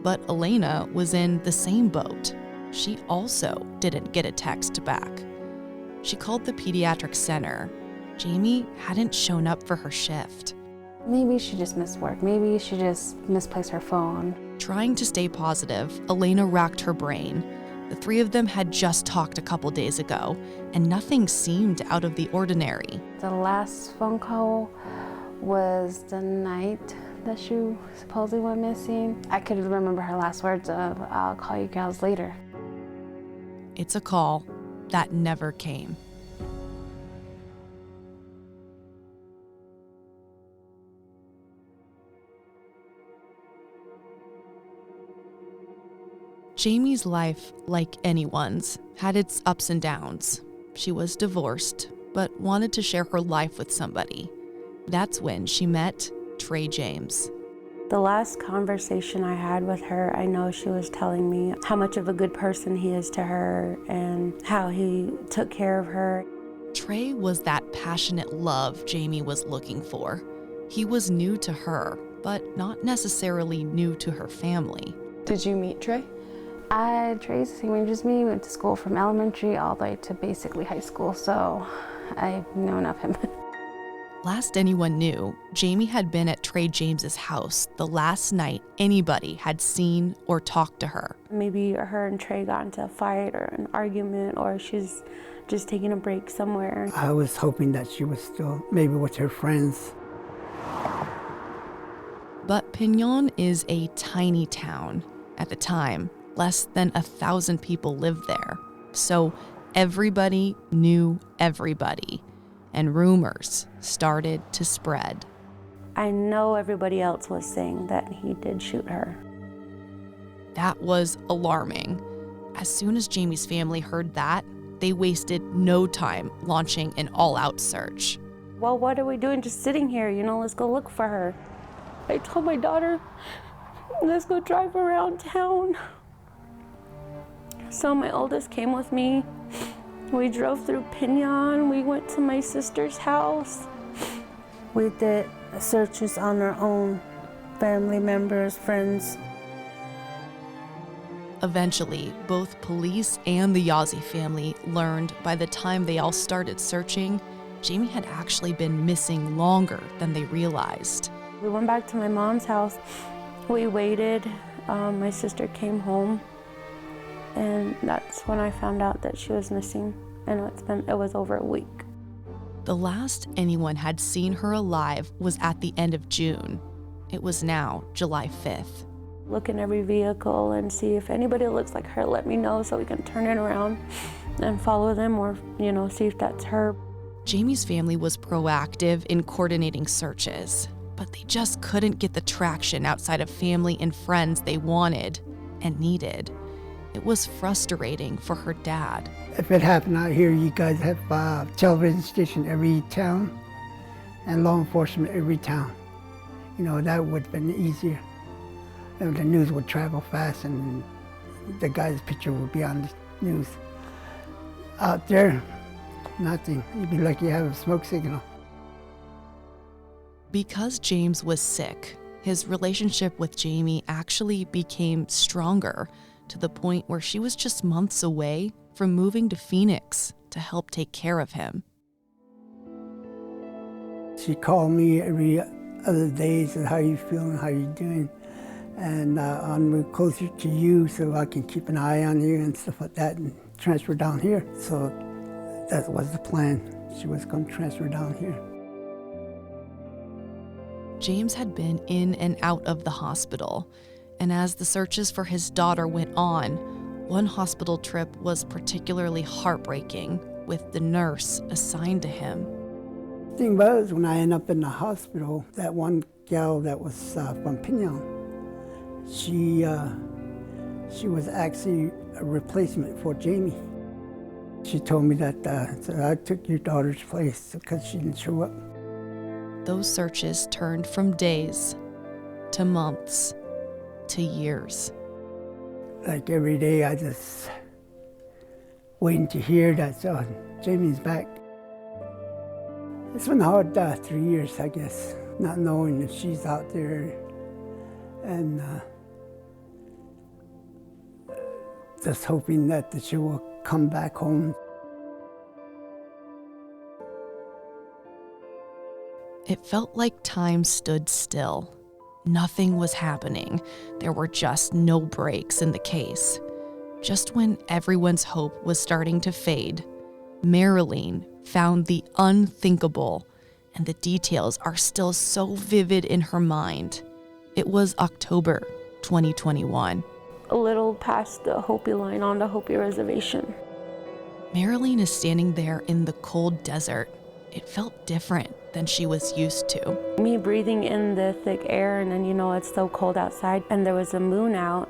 But Elena was in the same boat. She also didn't get a text back. She called the pediatric center. Jamie hadn't shown up for her shift. Maybe she just missed work. Maybe she just misplaced her phone. Trying to stay positive, Elena racked her brain. The 3 of them had just talked a couple days ago, and nothing seemed out of the ordinary. The last phone call was the night that she supposedly went missing. I could remember her last words of, I'll call you gals later. It's a call that never came. Jamie's life, like anyone's, had its ups and downs. She was divorced, but wanted to share her life with somebody. That's when she met Trey James. The last conversation I had with her, I know she was telling me how much of a good person he is to her and how he took care of her. Trey was that passionate love Jamie was looking for. He was new to her, but not necessarily new to her family. Did you meet Trey? Trey's the same age as me. We went to school from elementary all the way to basically high school, so I've known of him. Last anyone knew, Jamie had been at Trey James's house the last night anybody had seen or talked to her. Maybe her and Trey got into a fight or an argument, or she's just taking a break somewhere. I was hoping that she was still maybe with her friends. But Pinon is a tiny town. At the time, less than 1,000 people lived there. So everybody knew everybody. And rumors started to spread. I know everybody else was saying that he did shoot her. That was alarming. As soon as Jamie's family heard that, they wasted no time launching an all-out search. Well, what are we doing just sitting here? Let's go look for her. I told my daughter, let's go drive around town. So my oldest came with me. We drove through Pinon. We went to my sister's house. We did searches on our own, family members, friends. Eventually, both police and the Yazzie family learned by the time they all started searching, Jamie had actually been missing longer than they realized. We went back to my mom's house. We waited. My sister came home, and that's when I found out that she was missing. And it was over a week. The last anyone had seen her alive was at the end of June. It was now July 5th. Look in every vehicle and see if anybody looks like her, let me know so we can turn it around and follow them, or, see if that's her. Jamie's family was proactive in coordinating searches, but they just couldn't get the traction outside of family and friends they wanted and needed. It was frustrating for her dad. If it happened out here, you guys have a television station every town and law enforcement every town. That would have been easier. And the news would travel fast and the guy's picture would be on the news. Out there, nothing. You'd be lucky you have a smoke signal. Because James was sick, his relationship with Jamie actually became stronger, to the point where she was just months away from moving to Phoenix to help take care of him. She called me every other day, said, how you feeling, how you doing? And I'm closer to you so I can keep an eye on you and stuff like that and transfer down here. So that was the plan. She was going to transfer down here. James had been in and out of the hospital. And as the searches for his daughter went on, one hospital trip was particularly heartbreaking, with the nurse assigned to him. The thing was, when I ended up in the hospital, that one gal that was from Pinon, she was actually a replacement for Jamie. She told me that I took your daughter's place because she didn't show up. Those searches turned from days to months to years. Like every day, I just waiting to hear that Jamie's back. It's been hard 3 years, I guess, not knowing if she's out there and just hoping that she will come back home. It felt like time stood still. Nothing was happening. There were just no breaks in the case. Just when everyone's hope was starting to fade, Marilyn found the unthinkable, and the details are still so vivid in her mind. It was October 2021. A little past the Hopi line on the Hopi reservation. Marilyn is standing there in the cold desert. It felt different than she was used to. Me breathing in the thick air, and then it's so cold outside, and there was a moon out,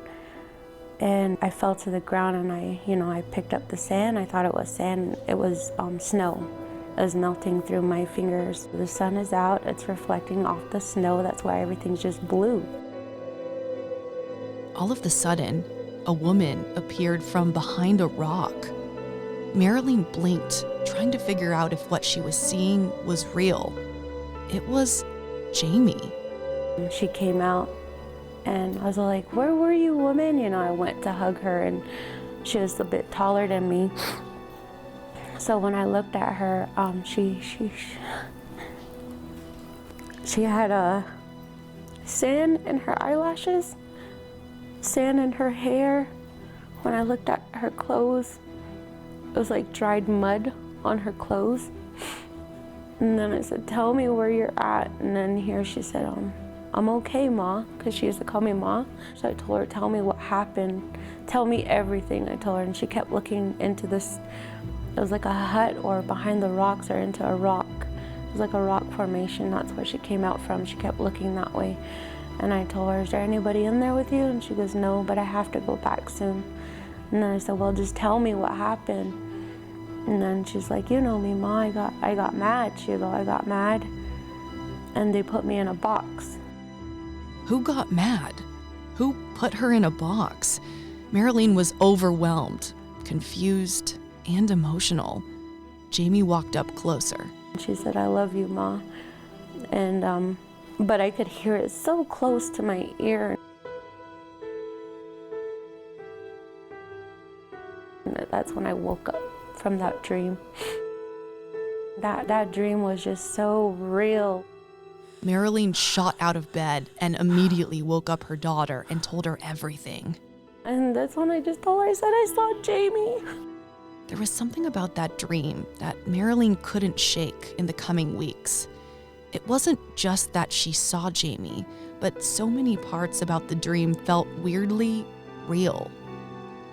and I fell to the ground, and I picked up the sand. I thought it was sand. It was snow. It was melting through my fingers. The sun is out. It's reflecting off the snow. That's why everything's just blue. All of a sudden, a woman appeared from behind a rock. Marilyn blinked, trying to figure out if what she was seeing was real. It was Jamie. She came out, and I was like, "Where were you, woman?" I went to hug her, and she was a bit taller than me. So when I looked at her, she had sand in her eyelashes, sand in her hair. When I looked at her clothes, it was like dried mud on her clothes. And then I said, "Tell me where you're at." And then here she said, "I'm okay, Ma," because she used to call me Ma. So I told her, "Tell me what happened. Tell me everything," I told her. And she kept looking into this. It was like a hut or behind the rocks or into a rock. It was like a rock formation. That's where she came out from. She kept looking that way. And I told her, "Is there anybody in there with you?" And she goes, "No, but I have to go back soon." And then I said, "Well, just tell me what happened." And then she's like, "You know me, Ma, I got mad." She goes, "I got mad, and they put me in a box." Who got mad? Who put her in a box? Marilyn was overwhelmed, confused, and emotional. Jamie walked up closer. She said, "I love you, Ma." And, but I could hear it so close to my ear. And that's when I woke up from that dream. That dream was just so real. Marilyn shot out of bed and immediately woke up her daughter and told her everything. And that's when I just told her, I said, "I saw Jamie." There was something about that dream that Marilyn couldn't shake in the coming weeks. It wasn't just that she saw Jamie, but so many parts about the dream felt weirdly real.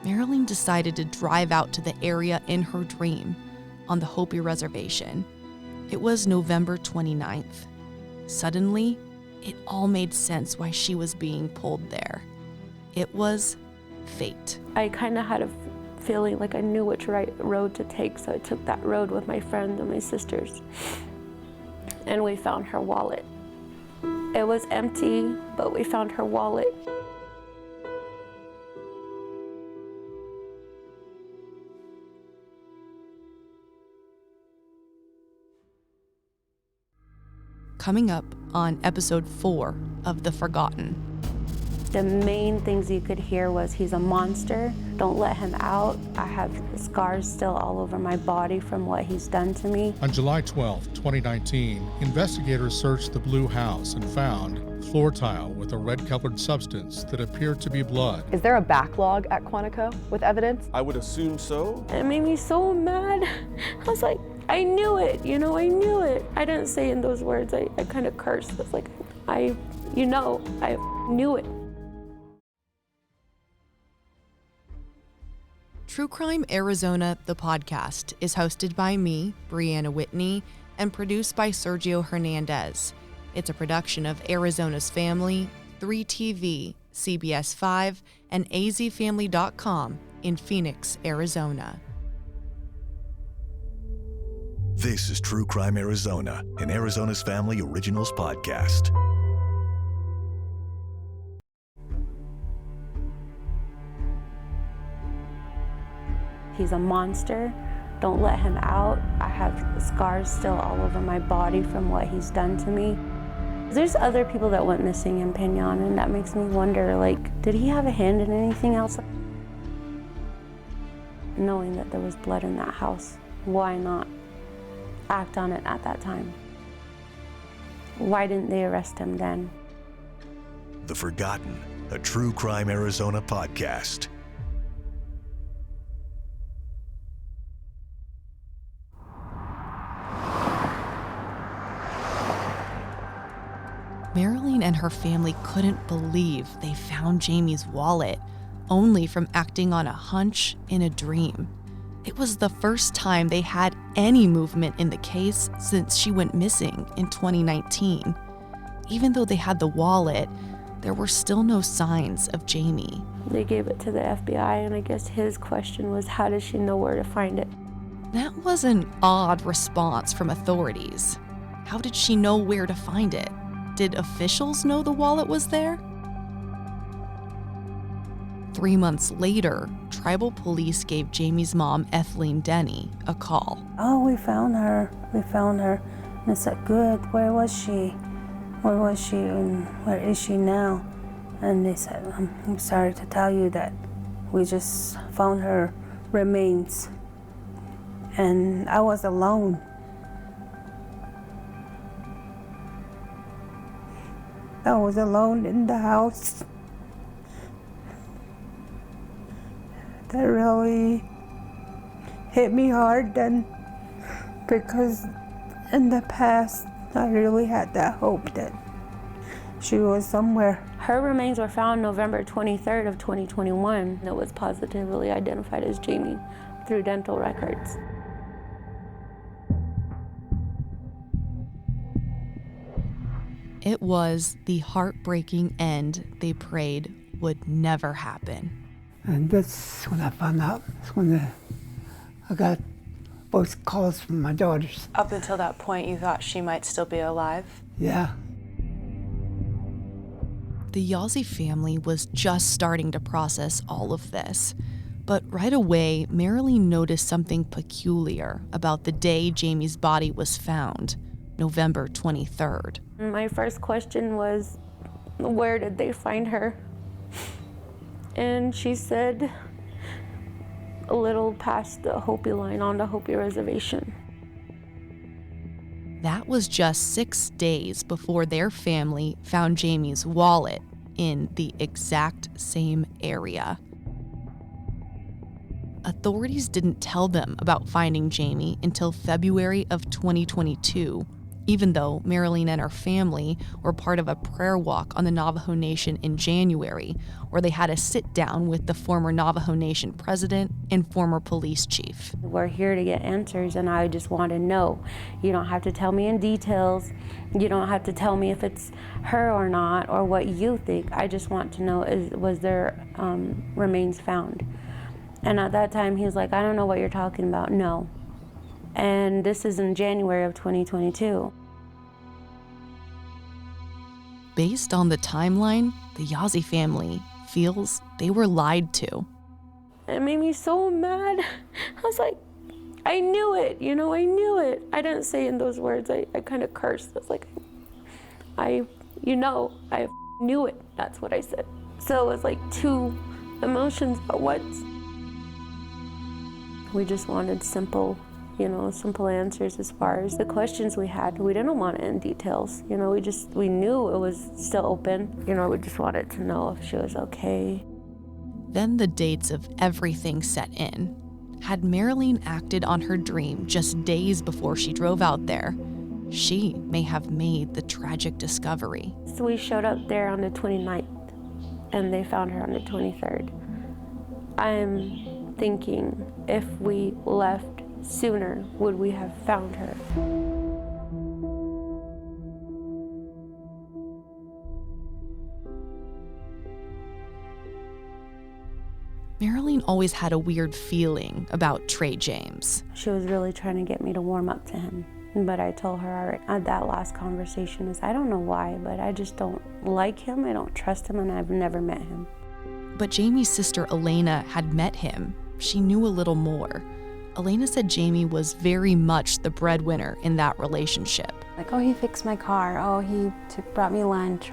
Marilyn decided to drive out to the area in her dream on the Hopi Reservation. It was November 29th. Suddenly, it all made sense why she was being pulled there. It was fate. I kind of had a feeling like I knew which right road to take, so I took that road with my friend and my sisters. And we found her wallet. It was empty, but we found her wallet. Coming up on episode 4 of The Forgotten. The main things you could hear was, "He's a monster. Don't let him out. I have scars still all over my body from what he's done to me." On July 12, 2019, investigators searched the Blue House and found floor tile with a red-colored substance that appeared to be blood. Is there a backlog at Quantico with evidence? I would assume so. It made me so mad. I was like, I knew it, I knew it. I didn't say in those words, I kind of cursed. It's like, I knew it. True Crime Arizona, the podcast, is hosted by me, Brianna Whitney, and produced by Sergio Hernandez. It's a production of Arizona's Family, 3TV, CBS 5, and azfamily.com in Phoenix, Arizona. This is True Crime Arizona, an Arizona's Family Originals podcast. He's a monster. Don't let him out. I have scars still all over my body from what he's done to me. There's other people that went missing in Pinon, and that makes me wonder, did he have a hand in anything else? Knowing that there was blood in that house, why not act on it at that time? Why didn't they arrest him then? The Forgotten, a True Crime Arizona podcast. Marilyn and her family couldn't believe they found Jamie's wallet, only from acting on a hunch in a dream. It was the first time they had any movement in the case since she went missing in 2019. Even though they had the wallet, there were still no signs of Jamie. They gave it to the FBI, and I guess his question was, how does she know where to find it? That was an odd response from authorities. How did she know where to find it? Did officials know the wallet was there? 3 months later, tribal police gave Jamie's mom, Ethelene Denny, a call. Oh, we found her. We found her. And I said, good. Where was she? Where was she and where is she now? And they said, I'm sorry to tell you that we just found her remains. And I was alone. I was alone in the house. That really hit me hard then, because in the past, I really had that hope that she was somewhere. Her remains were found November 23rd of 2021. It was positively identified as Jamie through dental records. It was the heartbreaking end they prayed would never happen. And that's when I found out. That's when I got both calls from my daughters. Up until that point, you thought she might still be alive? Yeah. The Yazzie family was just starting to process all of this. But right away, Marilee noticed something peculiar about the day Jamie's body was found, November 23rd. My first question was, where did they find her? And she said, a little past the Hopi line on the Hopi reservation. That was just 6 days before their family found Jamie's wallet in the exact same area. Authorities didn't tell them about finding Jamie until February of 2022, even though Marilyn and her family were part of a prayer walk on the Navajo Nation in January, where they had a sit-down with the former Navajo Nation president and former police chief. We're here to get answers, and I just want to know. You don't have to tell me in details. You don't have to tell me if it's her or not, or what you think. I just want to know, was there remains found? And at that time, he was like, I don't know what you're talking about. No. And this is in January of 2022. Based on the timeline, the Yazzie family feels they were lied to. It made me so mad. I was like, I knew it, I knew it. I didn't say in those words, I kind of cursed. I was like, I knew it. That's what I said. So it was like two emotions at once. We just wanted simple answers as far as the questions we had. We didn't want it in details. We knew it was still open. We just wanted to know if she was okay. Then the dates of everything set in. Had Marilyn acted on her dream just days before she drove out there, she may have made the tragic discovery. So we showed up there on the 29th, and they found her on the 23rd. I'm thinking, if we left sooner, would we have found her? Marilyn always had a weird feeling about Trey James. She was really trying to get me to warm up to him. But I told her at that last conversation, I don't know why, but I just don't like him, I don't trust him, and I've never met him. But Jamie's sister Elena had met him. She knew a little more. Elena said Jamie was very much the breadwinner in that relationship. Like, oh, he fixed my car, oh, he brought me lunch,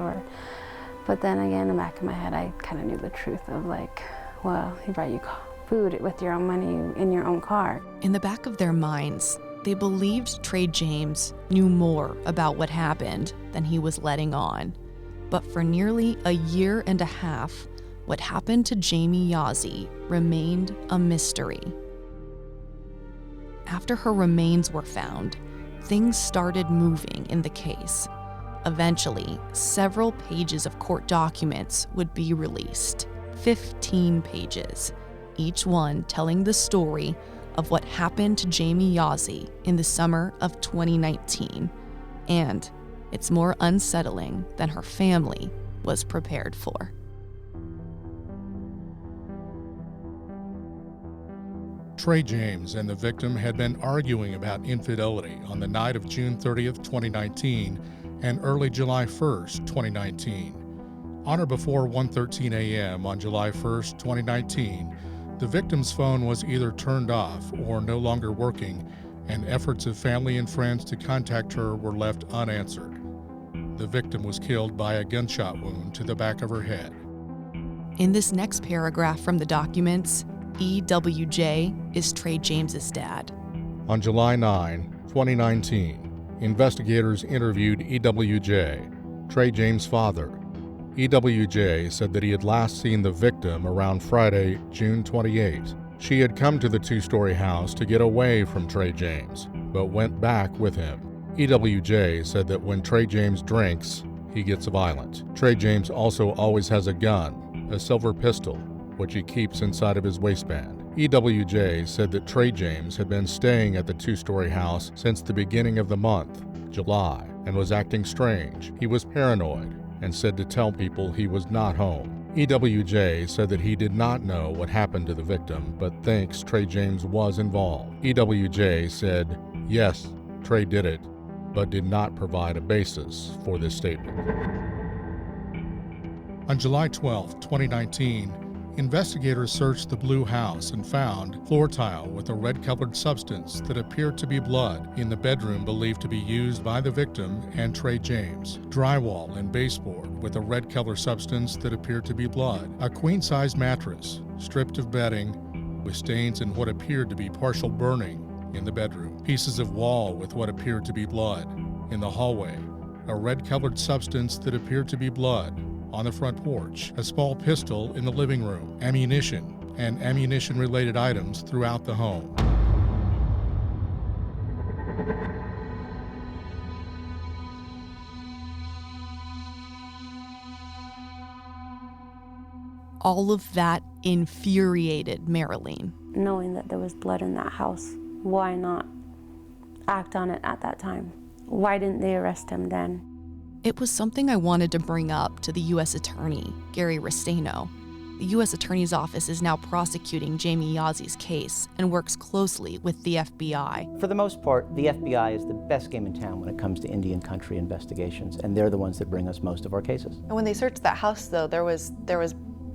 but then again, in the back of my head, I kind of knew the truth of well, he brought you food with your own money in your own car. In the back of their minds, they believed Trey James knew more about what happened than he was letting on. But for nearly a year and a half, what happened to Jamie Yazzie remained a mystery. After her remains were found, things started moving in the case. Eventually, several pages of court documents would be released, 15 pages, each one telling the story of what happened to Jamie Yazzie in the summer of 2019. And it's more unsettling than her family was prepared for. Trey James and the victim had been arguing about infidelity on the night of June 30th, 2019 and early July 1st, 2019. On or before 1:13 a.m. on July 1st, 2019, the victim's phone was either turned off or no longer working, and efforts of family and friends to contact her were left unanswered. The victim was killed by a gunshot wound to the back of her head. In this next paragraph from the documents, EWJ is Trey James's dad. On July 9, 2019, investigators interviewed EWJ, Trey James' father. EWJ said that he had last seen the victim around Friday, June 28. She had come to the two-story house to get away from Trey James, but went back with him. EWJ said that when Trey James drinks, he gets violent. Trey James also always has a gun, a silver pistol, which he keeps inside of his waistband. EWJ said that Trey James had been staying at the two-story house since the beginning of the month, July, and was acting strange. He was paranoid and said to tell people he was not home. EWJ said that he did not know what happened to the victim, but thinks Trey James was involved. EWJ said, yes, Trey did it, but did not provide a basis for this statement. On July 12, 2019, investigators searched the Blue House and found floor tile with a red-colored substance that appeared to be blood in the bedroom believed to be used by the victim and Trey James, drywall and baseboard with a red-colored substance that appeared to be blood, a queen-size mattress stripped of bedding with stains and what appeared to be partial burning in the bedroom, pieces of wall with what appeared to be blood in the hallway, a red-colored substance that appeared to be blood on the front porch, a small pistol in the living room, ammunition, and ammunition-related items throughout the home. All of that infuriated Marilyn. Knowing that there was blood in that house, why not act on it at that time? Why didn't they arrest him then? It was something I wanted to bring up to the U.S. Attorney, Gary Restaino. The U.S. Attorney's Office is now prosecuting Jamie Yazzie case and works closely with the FBI. For the most part, the FBI is the best game in town when it comes to Indian country investigations, and they're the ones that bring us most of our cases. And when they searched that house, though, there was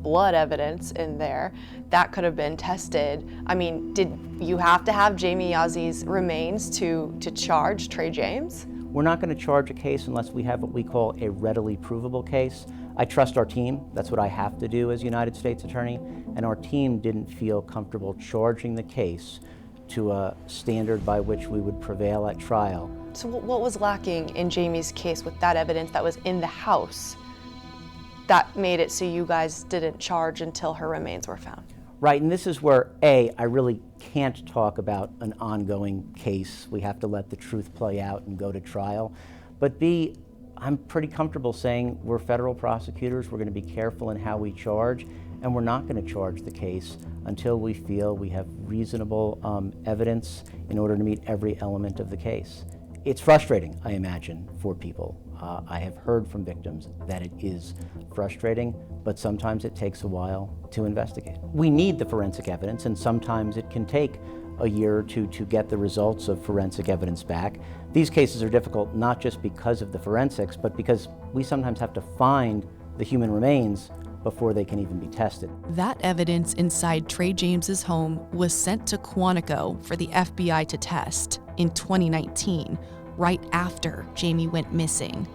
blood evidence in there that could have been tested. I mean, did you have to have Jamie Yazzie's remains to charge Trey James? We're not going to charge a case unless we have what we call a readily provable case. I trust our team. That's what I have to do as United States Attorney. And our team didn't feel comfortable charging the case to a standard by which we would prevail at trial. So what was lacking in Jamie's case with that evidence that was in the house that made it so you guys didn't charge until her remains were found? Right, and this is where, A, I really can't talk about an ongoing case. We have to let the truth play out and go to trial. But B, I'm pretty comfortable saying we're federal prosecutors, we're going to be careful in how we charge, and we're not going to charge the case until we feel we have reasonable evidence in order to meet every element of the case. It's frustrating, I imagine, for people. I have heard from victims that it is frustrating, but sometimes it takes a while to investigate. We need the forensic evidence, and sometimes it can take a year or two to get the results of forensic evidence back. These cases are difficult not just because of the forensics, but because we sometimes have to find the human remains before they can even be tested. That evidence inside Trey James's home was sent to Quantico for the FBI to test in 2019, right after Jamie went missing.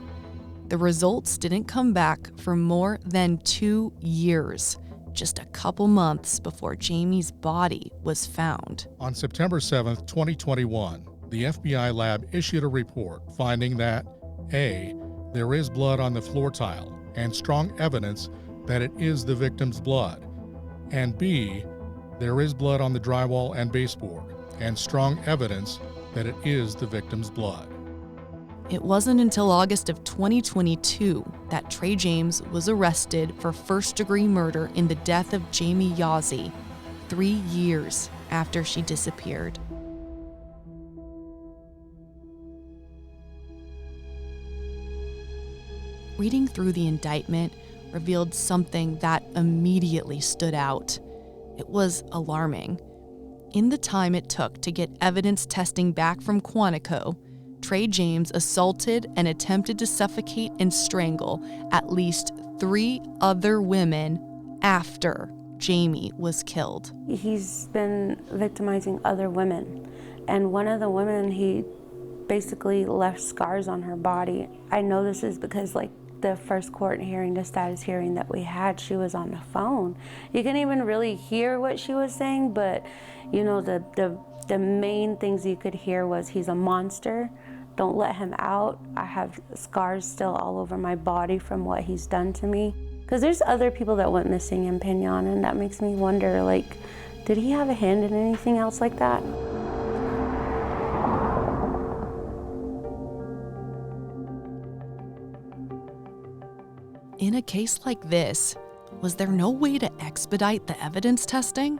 The results didn't come back for more than 2 years, just a couple months before Jamie's body was found. On September 7th, 2021, the FBI lab issued a report finding that A, there is blood on the floor tile and strong evidence that it is the victim's blood, and B, there is blood on the drywall and baseboard and strong evidence that it is the victim's blood. It wasn't until August of 2022 that Trey James was arrested for first-degree murder in the death of Jamie Yazzie, 3 years after she disappeared. Reading through the indictment, revealed something that immediately stood out. It was alarming. In the time it took to get evidence testing back from Quantico, Trey James assaulted and attempted to suffocate and strangle at least 3 other women after Jamie was killed. He's been victimizing other women, and one of the women, he basically left scars on her body. I know this is because the first court hearing, the status hearing that we had, she was on the phone. You couldn't even really hear what she was saying, but the main things you could hear was, he's a monster, don't let him out. I have scars still all over my body from what he's done to me. Because there's other people that went missing in Pinon, and that makes me wonder, did he have a hand in anything else like that? In a case like this, was there no way to expedite the evidence testing?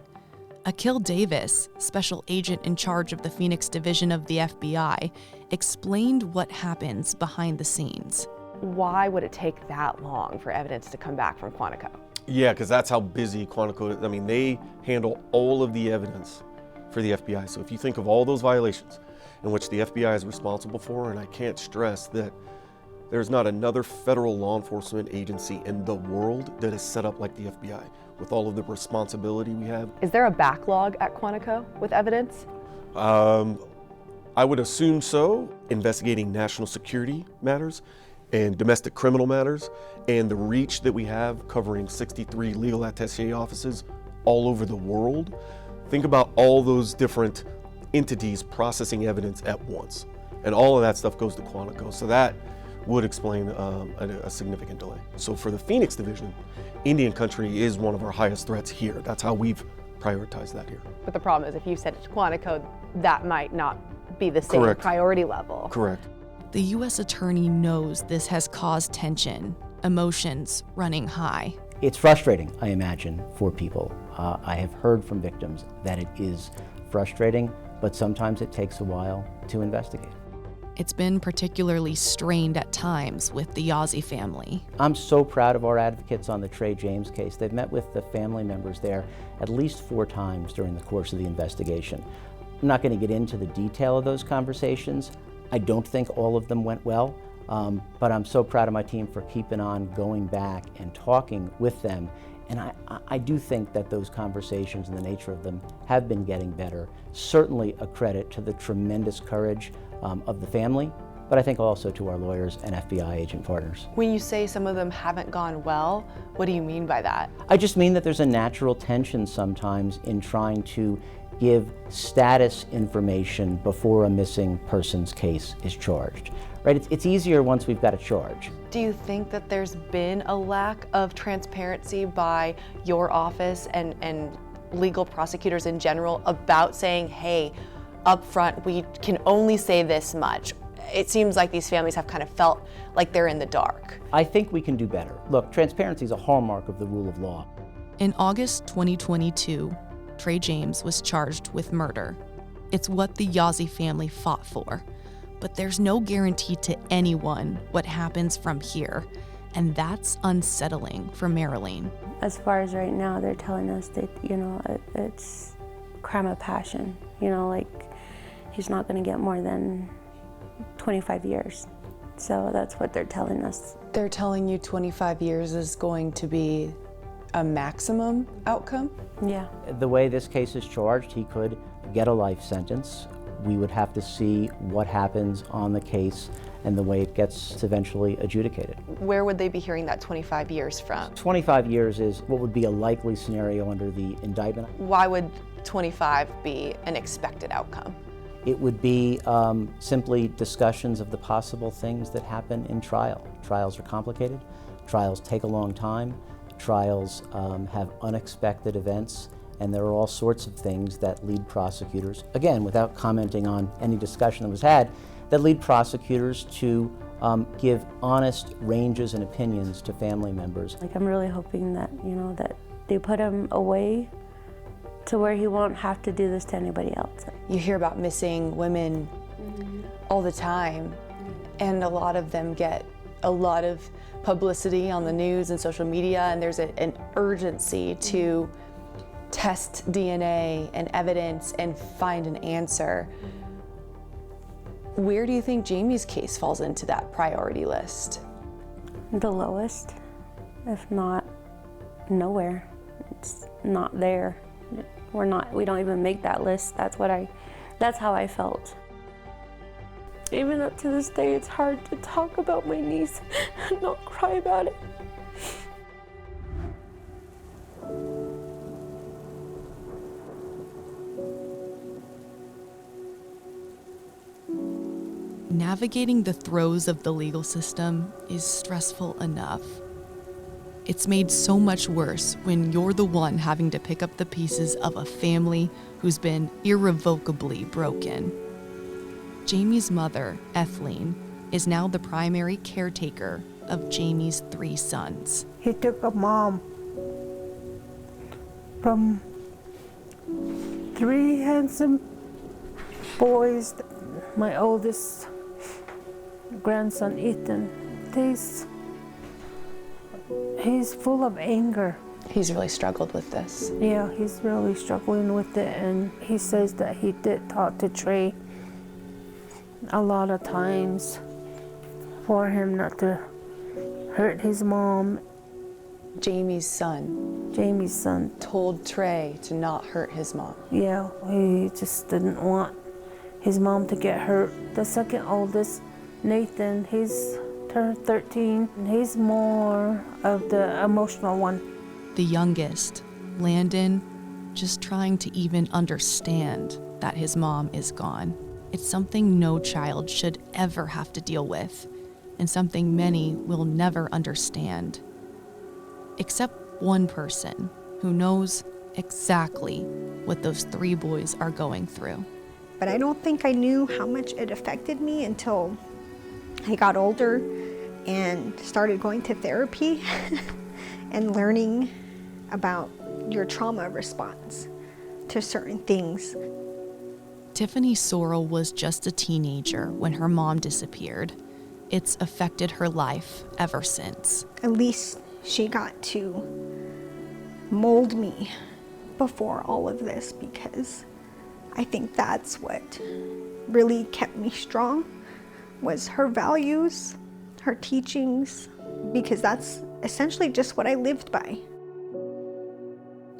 Akil Davis, special agent in charge of the Phoenix division of the FBI, explained what happens behind the scenes. Why would it take that long for evidence to come back from Quantico? Yeah, because that's how busy Quantico is. I mean, they handle all of the evidence for the FBI. So if you think of all those violations in which the FBI is responsible for, and I can't stress that there's not another federal law enforcement agency in the world that is set up like the FBI, with all of the responsibility we have. Is there a backlog at Quantico with evidence? I would assume so. Investigating national security matters and domestic criminal matters, and the reach that we have covering 63 legal attaché offices all over the world. Think about all those different entities processing evidence at once. And all of that stuff goes to Quantico. So that would explain a significant delay. So for the Phoenix division, Indian country is one of our highest threats here. That's how we've prioritized that here. But the problem is, if you send it to Quantico, that might not be the same Correct. priority level. Correct. The U.S. attorney knows this has caused tension, emotions running high. It's frustrating, I imagine, for people. I have heard from victims that it is frustrating, but sometimes it takes a while to investigate. It's been particularly strained at times with the Yazzie family. I'm so proud of our advocates on the Trey James case. They've met with the family members there at least 4 times during the course of the investigation. I'm not going to get into the detail of those conversations. I don't think all of them went well, but I'm so proud of my team for keeping on going back and talking with them. And I do think that those conversations and the nature of them have been getting better. Certainly a credit to the tremendous courage of the family, but I think also to our lawyers and FBI agent partners. When you say some of them haven't gone well, what do you mean by that? I just mean that there's a natural tension sometimes in trying to give status information before a missing person's case is charged. Right? It's easier once we've got a charge. Do you think that there's been a lack of transparency by your office and legal prosecutors in general about saying, hey, up front, we can only say this much? It seems like these families have kind of felt like they're in the dark. I think we can do better. Look, transparency is a hallmark of the rule of law. In August 2022, Trey James was charged with murder. It's what the Yazzie family fought for. But there's no guarantee to anyone what happens from here. And that's unsettling for Marilyn. As far as right now, they're telling us that, it's crime of passion. He's not going to get more than 25 years. So that's what they're telling us. They're telling you 25 years is going to be a maximum outcome? Yeah. The way this case is charged, he could get a life sentence. We would have to see what happens on the case and the way it gets eventually adjudicated. Where would they be hearing that 25 years from? 25 years is what would be a likely scenario under the indictment. Why would 25 be an expected outcome? It would be simply discussions of the possible things that happen in trial. Trials are complicated. Trials take a long time. Trials have unexpected events. And there are all sorts of things that lead prosecutors, again, without commenting on any discussion that was had, that lead prosecutors to give honest ranges and opinions to family members. I'm really hoping that, that they put him away to where he won't have to do this to anybody else. You hear about missing women all the time, and a lot of them get a lot of publicity on the news and social media, and there's an urgency to test DNA and evidence and find an answer. Where do you think Jamie's case falls into that priority list? The lowest, if not nowhere. It's not there. We don't even make that list. That's how I felt. Even up to this day, it's hard to talk about my niece and not cry about it. Navigating the throes of the legal system is stressful enough. It's made so much worse when you're the one having to pick up the pieces of a family who's been irrevocably broken. Jamie's mother, Ethleen, is now the primary caretaker of Jamie's 3 sons. He took a mom from 3 handsome boys. My oldest grandson, Ethan, he's full of anger. He's really struggled with this. Yeah, he's really struggling with it, and he says that he did talk to Trey a lot of times for him not to hurt his mom. Jamie's son told Trey to not hurt his mom. Yeah, he just didn't want his mom to get hurt. The second oldest, Nathan, he's turned 13. He's more of the emotional one. The youngest, Landon, just trying to even understand that his mom is gone. It's something no child should ever have to deal with, and something many will never understand. Except one person who knows exactly what those 3 boys are going through. But I don't think I knew how much it affected me until I got older and started going to therapy and learning about your trauma response to certain things. Tiffany Sorrell was just a teenager when her mom disappeared. It's affected her life ever since. At least she got to mold me before all of this, because I think that's what really kept me strong, was her values, her teachings, because that's essentially just what I lived by.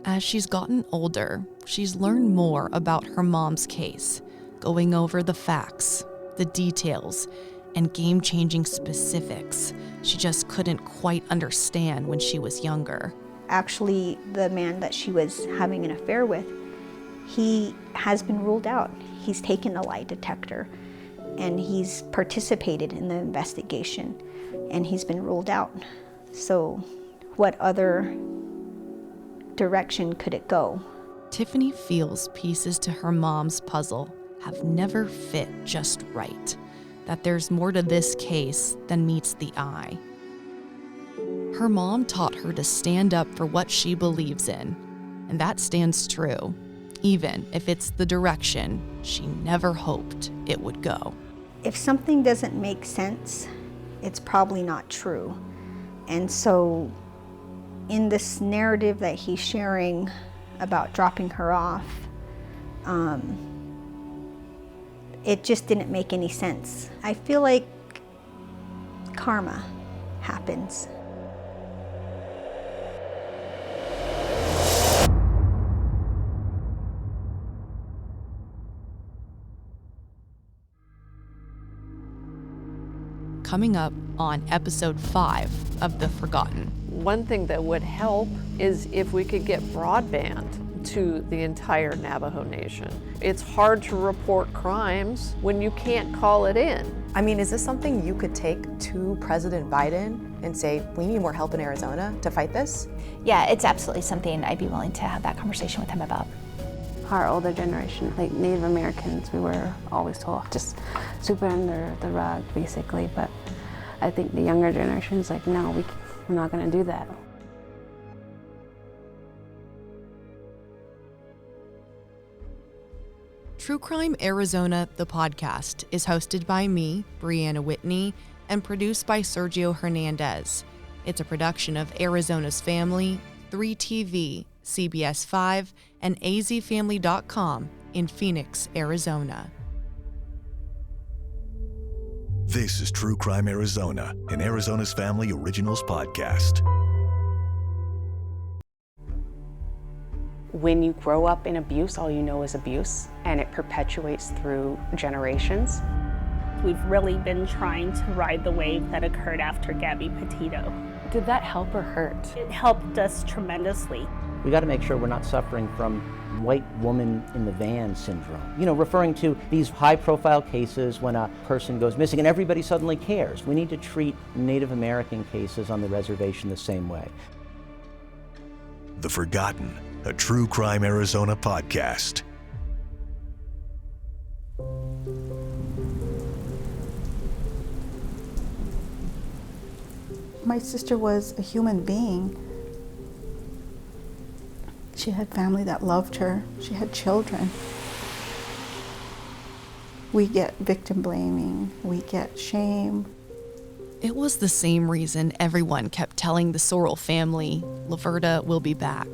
As she's gotten older, she's learned more about her mom's case, going over the facts, the details, and game-changing specifics she just couldn't quite understand when she was younger. Actually, the man that she was having an affair with, he has been ruled out. He's taken a lie detector and he's participated in the investigation, and he's been ruled out. So what other direction could it go? Tiffany feels pieces to her mom's puzzle have never fit just right, that there's more to this case than meets the eye. Her mom taught her to stand up for what she believes in, and that stands true, even if it's the direction she never hoped it would go. If something doesn't make sense, it's probably not true. And so in this narrative that he's sharing about dropping her off, it just didn't make any sense. I feel like karma happens. Coming up on episode 5 of The Forgotten. One thing that would help is if we could get broadband to the entire Navajo Nation. It's hard to report crimes when you can't call it in. I mean, is this something you could take to President Biden and say, we need more help in Arizona to fight this? Yeah, it's absolutely something I'd be willing to have that conversation with him about. Our older generation, like Native Americans, we were always told just sweep it under the rug, basically. But I think the younger generation is like, no, we're not going to do that. True Crime Arizona, the podcast, is hosted by me, Brianna Whitney, and produced by Sergio Hernandez. It's a production of Arizona's Family, 3TV, CBS 5, and azfamily.com in Phoenix, Arizona. This is True Crime Arizona, an Arizona's Family Originals podcast. When you grow up in abuse, all you know is abuse, and it perpetuates through generations. We've really been trying to ride the wave that occurred after Gabby Petito. Did that help or hurt? It helped us tremendously. We got to make sure we're not suffering from white woman in the van syndrome. Referring to these high-profile cases when a person goes missing and everybody suddenly cares. We need to treat Native American cases on the reservation the same way. The Forgotten, a True Crime Arizona podcast. My sister was a human being. She had family that loved her. She had children. We get victim blaming. We get shame. It was the same reason everyone kept telling the Sorrell family, Laverta will be back.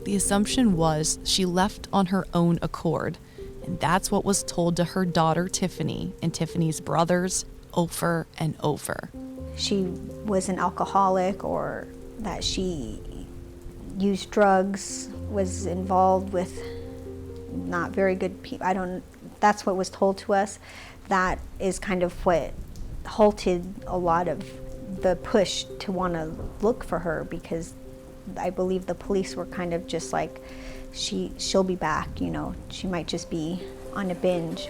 The assumption was she left on her own accord, and that's what was told to her daughter Tiffany and Tiffany's brothers over and over. She was an alcoholic, or that she used drugs, was involved with not very good people. That's what was told to us. That is kind of what halted a lot of the push to want to look for her, because I believe the police were kind of just like, she'll be back, she might just be on a binge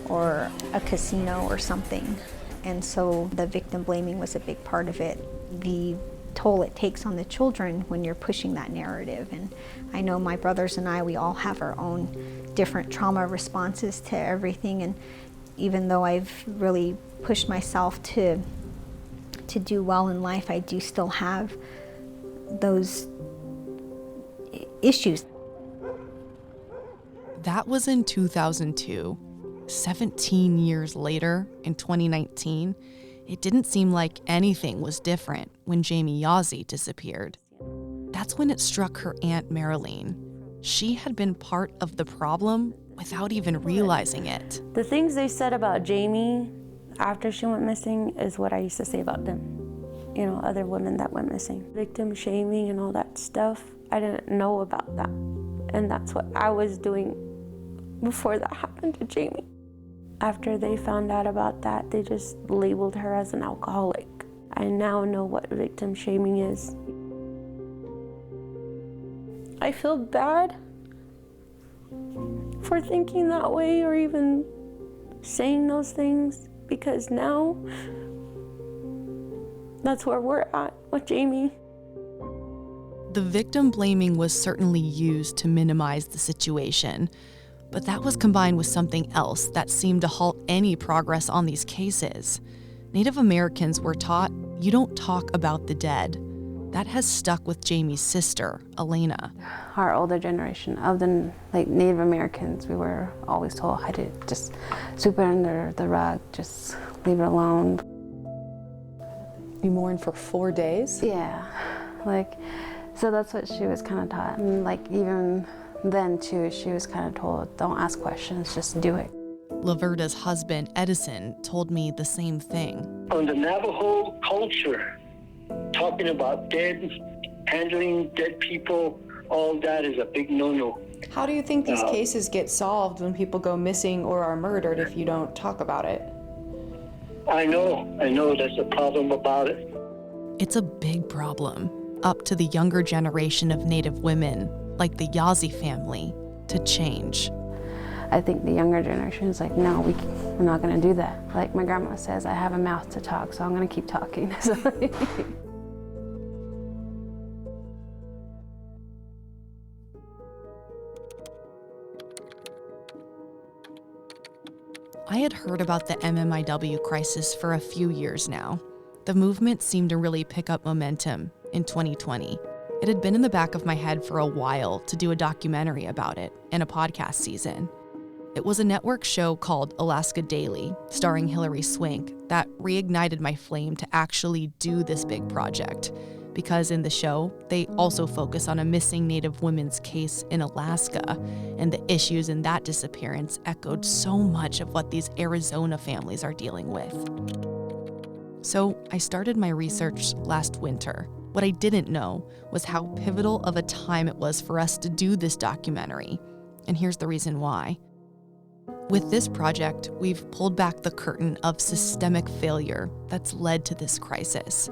or a casino or something. And so the victim blaming was a big part of it. The toll it takes on the children when you're pushing that narrative. And I know my brothers and I, we all have our own different trauma responses to everything. And even though I've really pushed myself to do well in life, I do still have those issues. That was in 2002. 17 years later, in 2019, it didn't seem like anything was different when Jamie Yazzie disappeared. That's when it struck her Aunt Marilyn. She had been part of the problem without even realizing it. The things they said about Jamie after she went missing is what I used to say about them. Other women that went missing. Victim shaming and all that stuff, I didn't know about that. And that's what I was doing before that happened to Jamie. After they found out about that, they just labeled her as an alcoholic. I now know what victim shaming is. I feel bad for thinking that way or even saying those things, because now that's where we're at with Jamie. The victim blaming was certainly used to minimize the situation, but that was combined with something else that seemed to halt any progress on these cases. Native Americans were taught you don't talk about the dead. That has stuck with Jamie's sister, Elena. Our older generation of the Native Americans, we were always told how to just sweep it under the rug, just leave it alone. You mourned for 4 days? Yeah, so that's what she was kind of taught. And even then too, she was kind of told, don't ask questions, just do it. Laverta's husband, Edison, told me the same thing. On the Navajo culture, talking about handling dead people, all that is a big no-no. How do you think these cases get solved when people go missing or are murdered if you don't talk about it? I know that's the problem about it. It's a big problem, up to the younger generation of Native women, like the Yazzie family, to change. I think the younger generation is like, no, we're not going to do that. Like my grandma says, I have a mouth to talk, so I'm going to keep talking. I had heard about the MMIW crisis for a few years now. The movement seemed to really pick up momentum in 2020. It had been in the back of my head for a while to do a documentary about it and a podcast season. It was a network show called Alaska Daily, starring Hilary Swank, that reignited my flame to actually do this big project. Because in the show, they also focus on a missing Native women's case in Alaska, and the issues in that disappearance echoed so much of what these Arizona families are dealing with. So I started my research last winter. What I didn't know was how pivotal of a time it was for us to do this documentary. And here's the reason why. With this project, we've pulled back the curtain of systemic failure that's led to this crisis.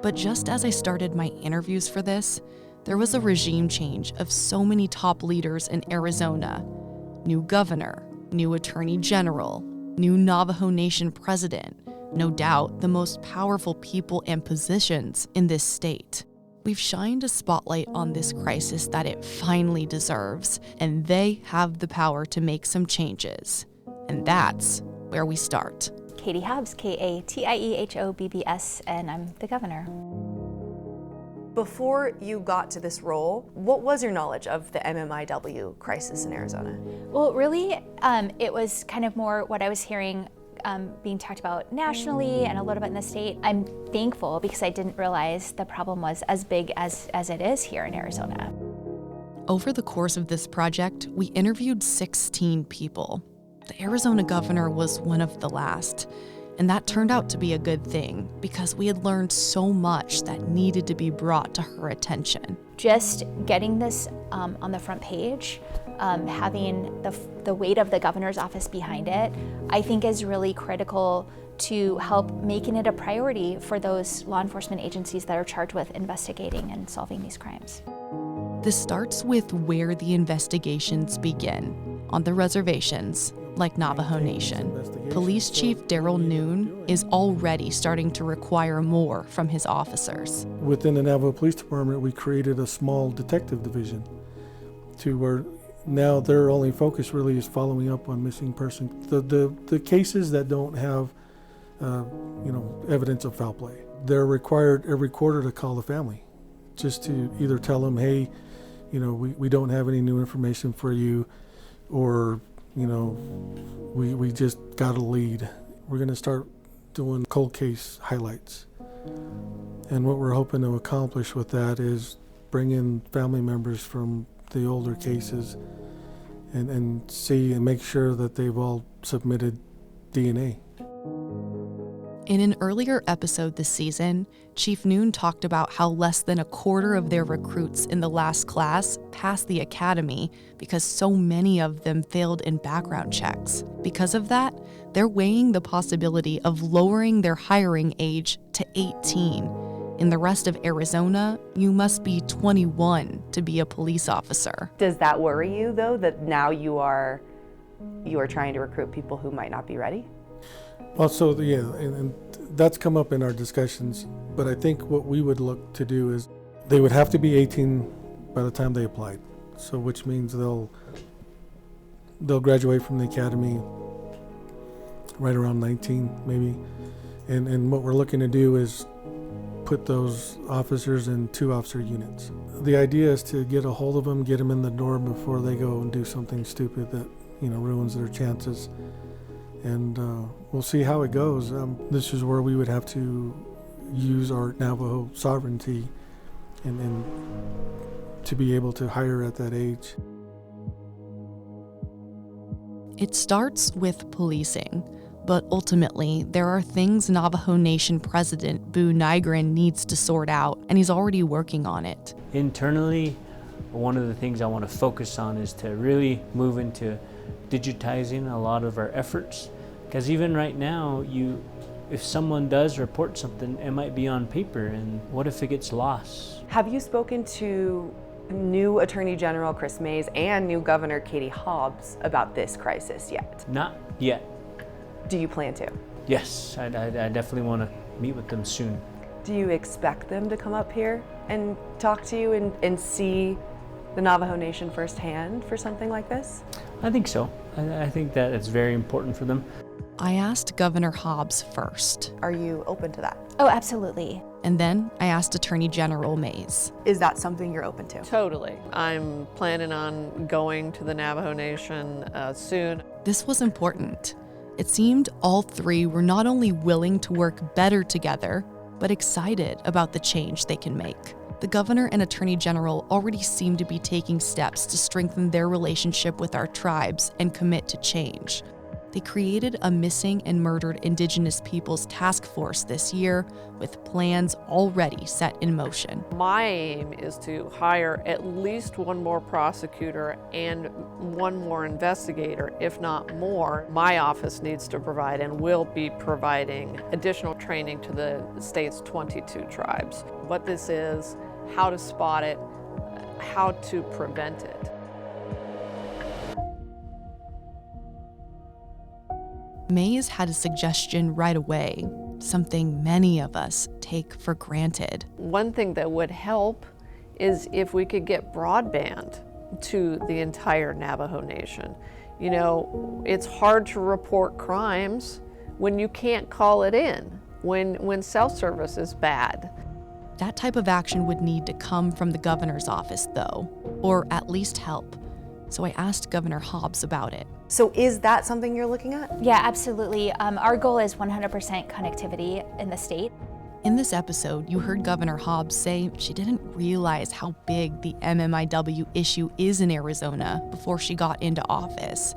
But just as I started my interviews for this, there was a regime change of so many top leaders in Arizona. New governor, new attorney general, new Navajo Nation president, no doubt the most powerful people and positions in this state. We've shined a spotlight on this crisis that it finally deserves, and they have the power to make some changes. And that's where we start. Katie Hobbs, K-A-T-I-E-H-O-B-B-S, and I'm the governor. Before you got to this role, what was your knowledge of the MMIW crisis in Arizona? Well, really, it was kind of more what I was hearing being talked about nationally and a little bit in the state. I'm thankful because I didn't realize the problem was as big as it is here in Arizona. Over the course of this project, we interviewed 16 people. The Arizona governor was one of the last, and that turned out to be a good thing because we had learned so much that needed to be brought to her attention. Just getting this on the front page, having the weight of the governor's office behind it, I think is really critical to help making it a priority for those law enforcement agencies that are charged with investigating and solving these crimes. This starts with where the investigations begin, on the reservations, like Navajo Nation. Police Chief Daryl Noon is already starting to require more from his officers. Within the Navajo Police Department, we created a small detective division to where now their only focus really is following up on missing persons. The cases that don't have evidence of foul play, they're required every quarter to call the family just to either tell them, hey, we don't have any new information for you, or we just got a lead. We're going to start doing cold case highlights. And what we're hoping to accomplish with that is bring in family members from the older cases and see and make sure that they've all submitted DNA. In an earlier episode this season, Chief Noon talked about how less than a quarter of their recruits in the last class passed the academy because so many of them failed in background checks. Because of that, they're weighing the possibility of lowering their hiring age to 18. In the rest of Arizona, you must be 21 to be a police officer. Does that worry you, though, that now you are trying to recruit people who might not be ready? Well, so yeah, and that's come up in our discussions, but I think what we would look to do is they would have to be 18 by the time they applied. So which means they'll graduate from the academy right around 19 maybe. And what we're looking to do is put those officers in 2-officer units. The idea is to get a hold of them, get them in the door before they go and do something stupid that ruins their chances. And we'll see how it goes. This is where we would have to use our Navajo sovereignty and to be able to hire at that age. It starts with policing, but ultimately there are things Navajo Nation President Boo Nygren needs to sort out, and he's already working on it. Internally, one of the things I want to focus on is to really move into digitizing a lot of our efforts. Because even right now, if someone does report something, it might be on paper, and what if it gets lost? Have you spoken to new Attorney General Chris Mays and new Governor Katie Hobbs about this crisis yet? Not yet. Do you plan to? Yes, I definitely want to meet with them soon. Do you expect them to come up here and talk to you and see the Navajo Nation firsthand for something like this? I think so. I think that it's very important for them. I asked Governor Hobbs first. Are you open to that? Oh, absolutely. And then I asked Attorney General Mays. Is that something you're open to? Totally. I'm planning on going to the Navajo Nation soon. This was important. It seemed all three were not only willing to work better together, but excited about the change they can make. The governor and attorney general already seem to be taking steps to strengthen their relationship with our tribes and commit to change. They created a missing and murdered Indigenous peoples task force this year with plans already set in motion. My aim is to hire at least one more prosecutor and one more investigator, if not more. My office needs to provide and will be providing additional training to the state's 22 tribes. What this is, how to spot it, how to prevent it. Mays had a suggestion right away, something many of us take for granted. One thing that would help is if we could get broadband to the entire Navajo Nation. You know, it's hard to report crimes when you can't call it in, when cell service is bad. That type of action would need to come from the governor's office, though, or at least help. So I asked Governor Hobbs about it. So is that something you're looking at? Yeah, absolutely. Our goal is 100% connectivity in the state. In this episode, you heard Governor Hobbs say she didn't realize how big the MMIW issue is in Arizona before she got into office.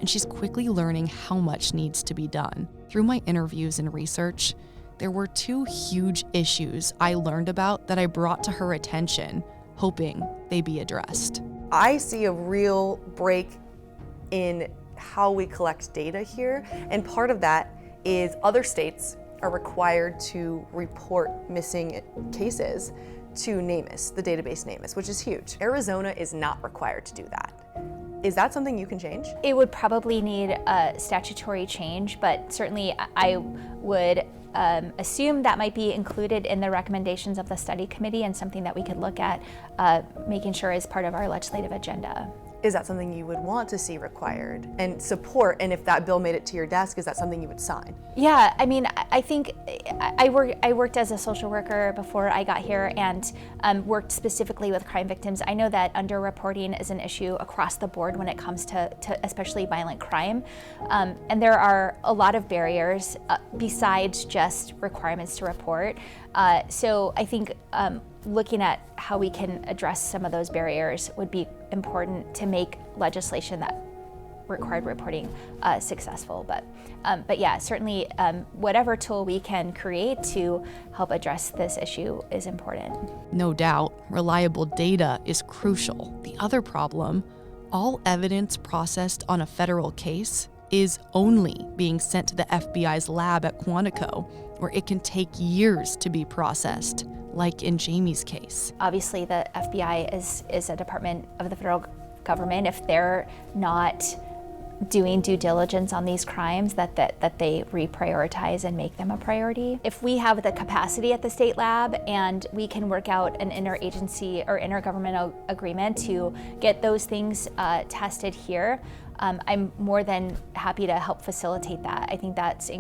And she's quickly learning how much needs to be done. Through my interviews and research, there were two huge issues I learned about that I brought to her attention, hoping they be addressed. I see a real break in how we collect data here, and part of that is other states are required to report missing cases to NamUs, the database NamUs, which is huge. Arizona is not required to do that. Is that something you can change? It would probably need a statutory change, but certainly I would assume that might be included in the recommendations of the study committee and something that we could look at making sure is part of our legislative agenda. Is that something you would want to see required and support? And if that bill made it to your desk, is that something you would sign? Yeah, I mean, I think I worked as a social worker before I got here and worked specifically with crime victims. I know that underreporting is an issue across the board when it comes to especially violent crime. And there are a lot of barriers besides just requirements to report. So I think looking at how we can address some of those barriers would be important to make legislation that required reporting successful. But yeah, certainly whatever tool we can create to help address this issue is important. No doubt, reliable data is crucial. The other problem, all evidence processed on a federal case is only being sent to the FBI's lab at Quantico, where it can take years to be processed, like in Jamie's case. Obviously, the FBI is a department of the federal government. If they're not doing due diligence on these crimes, that they reprioritize and make them a priority. If we have the capacity at the state lab and we can work out an interagency or intergovernmental agreement to get those things tested here, I'm more than happy to help facilitate that. I think that's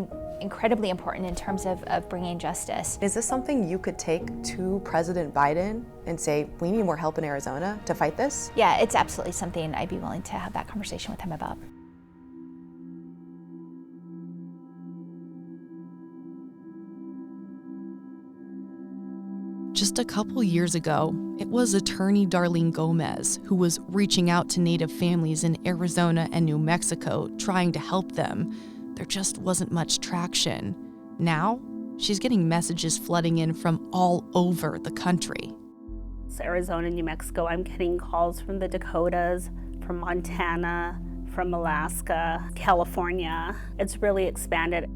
incredibly important in terms of bringing justice. Is this something you could take to President Biden and say, we need more help in Arizona to fight this? Yeah, it's absolutely something I'd be willing to have that conversation with him about. Just a couple years ago, it was attorney Darlene Gomez who was reaching out to Native families in Arizona and New Mexico trying to help them. There just wasn't much traction. Now, she's getting messages flooding in from all over the country. Arizona, New Mexico, I'm getting calls from the Dakotas, from Montana, from Alaska, California. It's really expanded.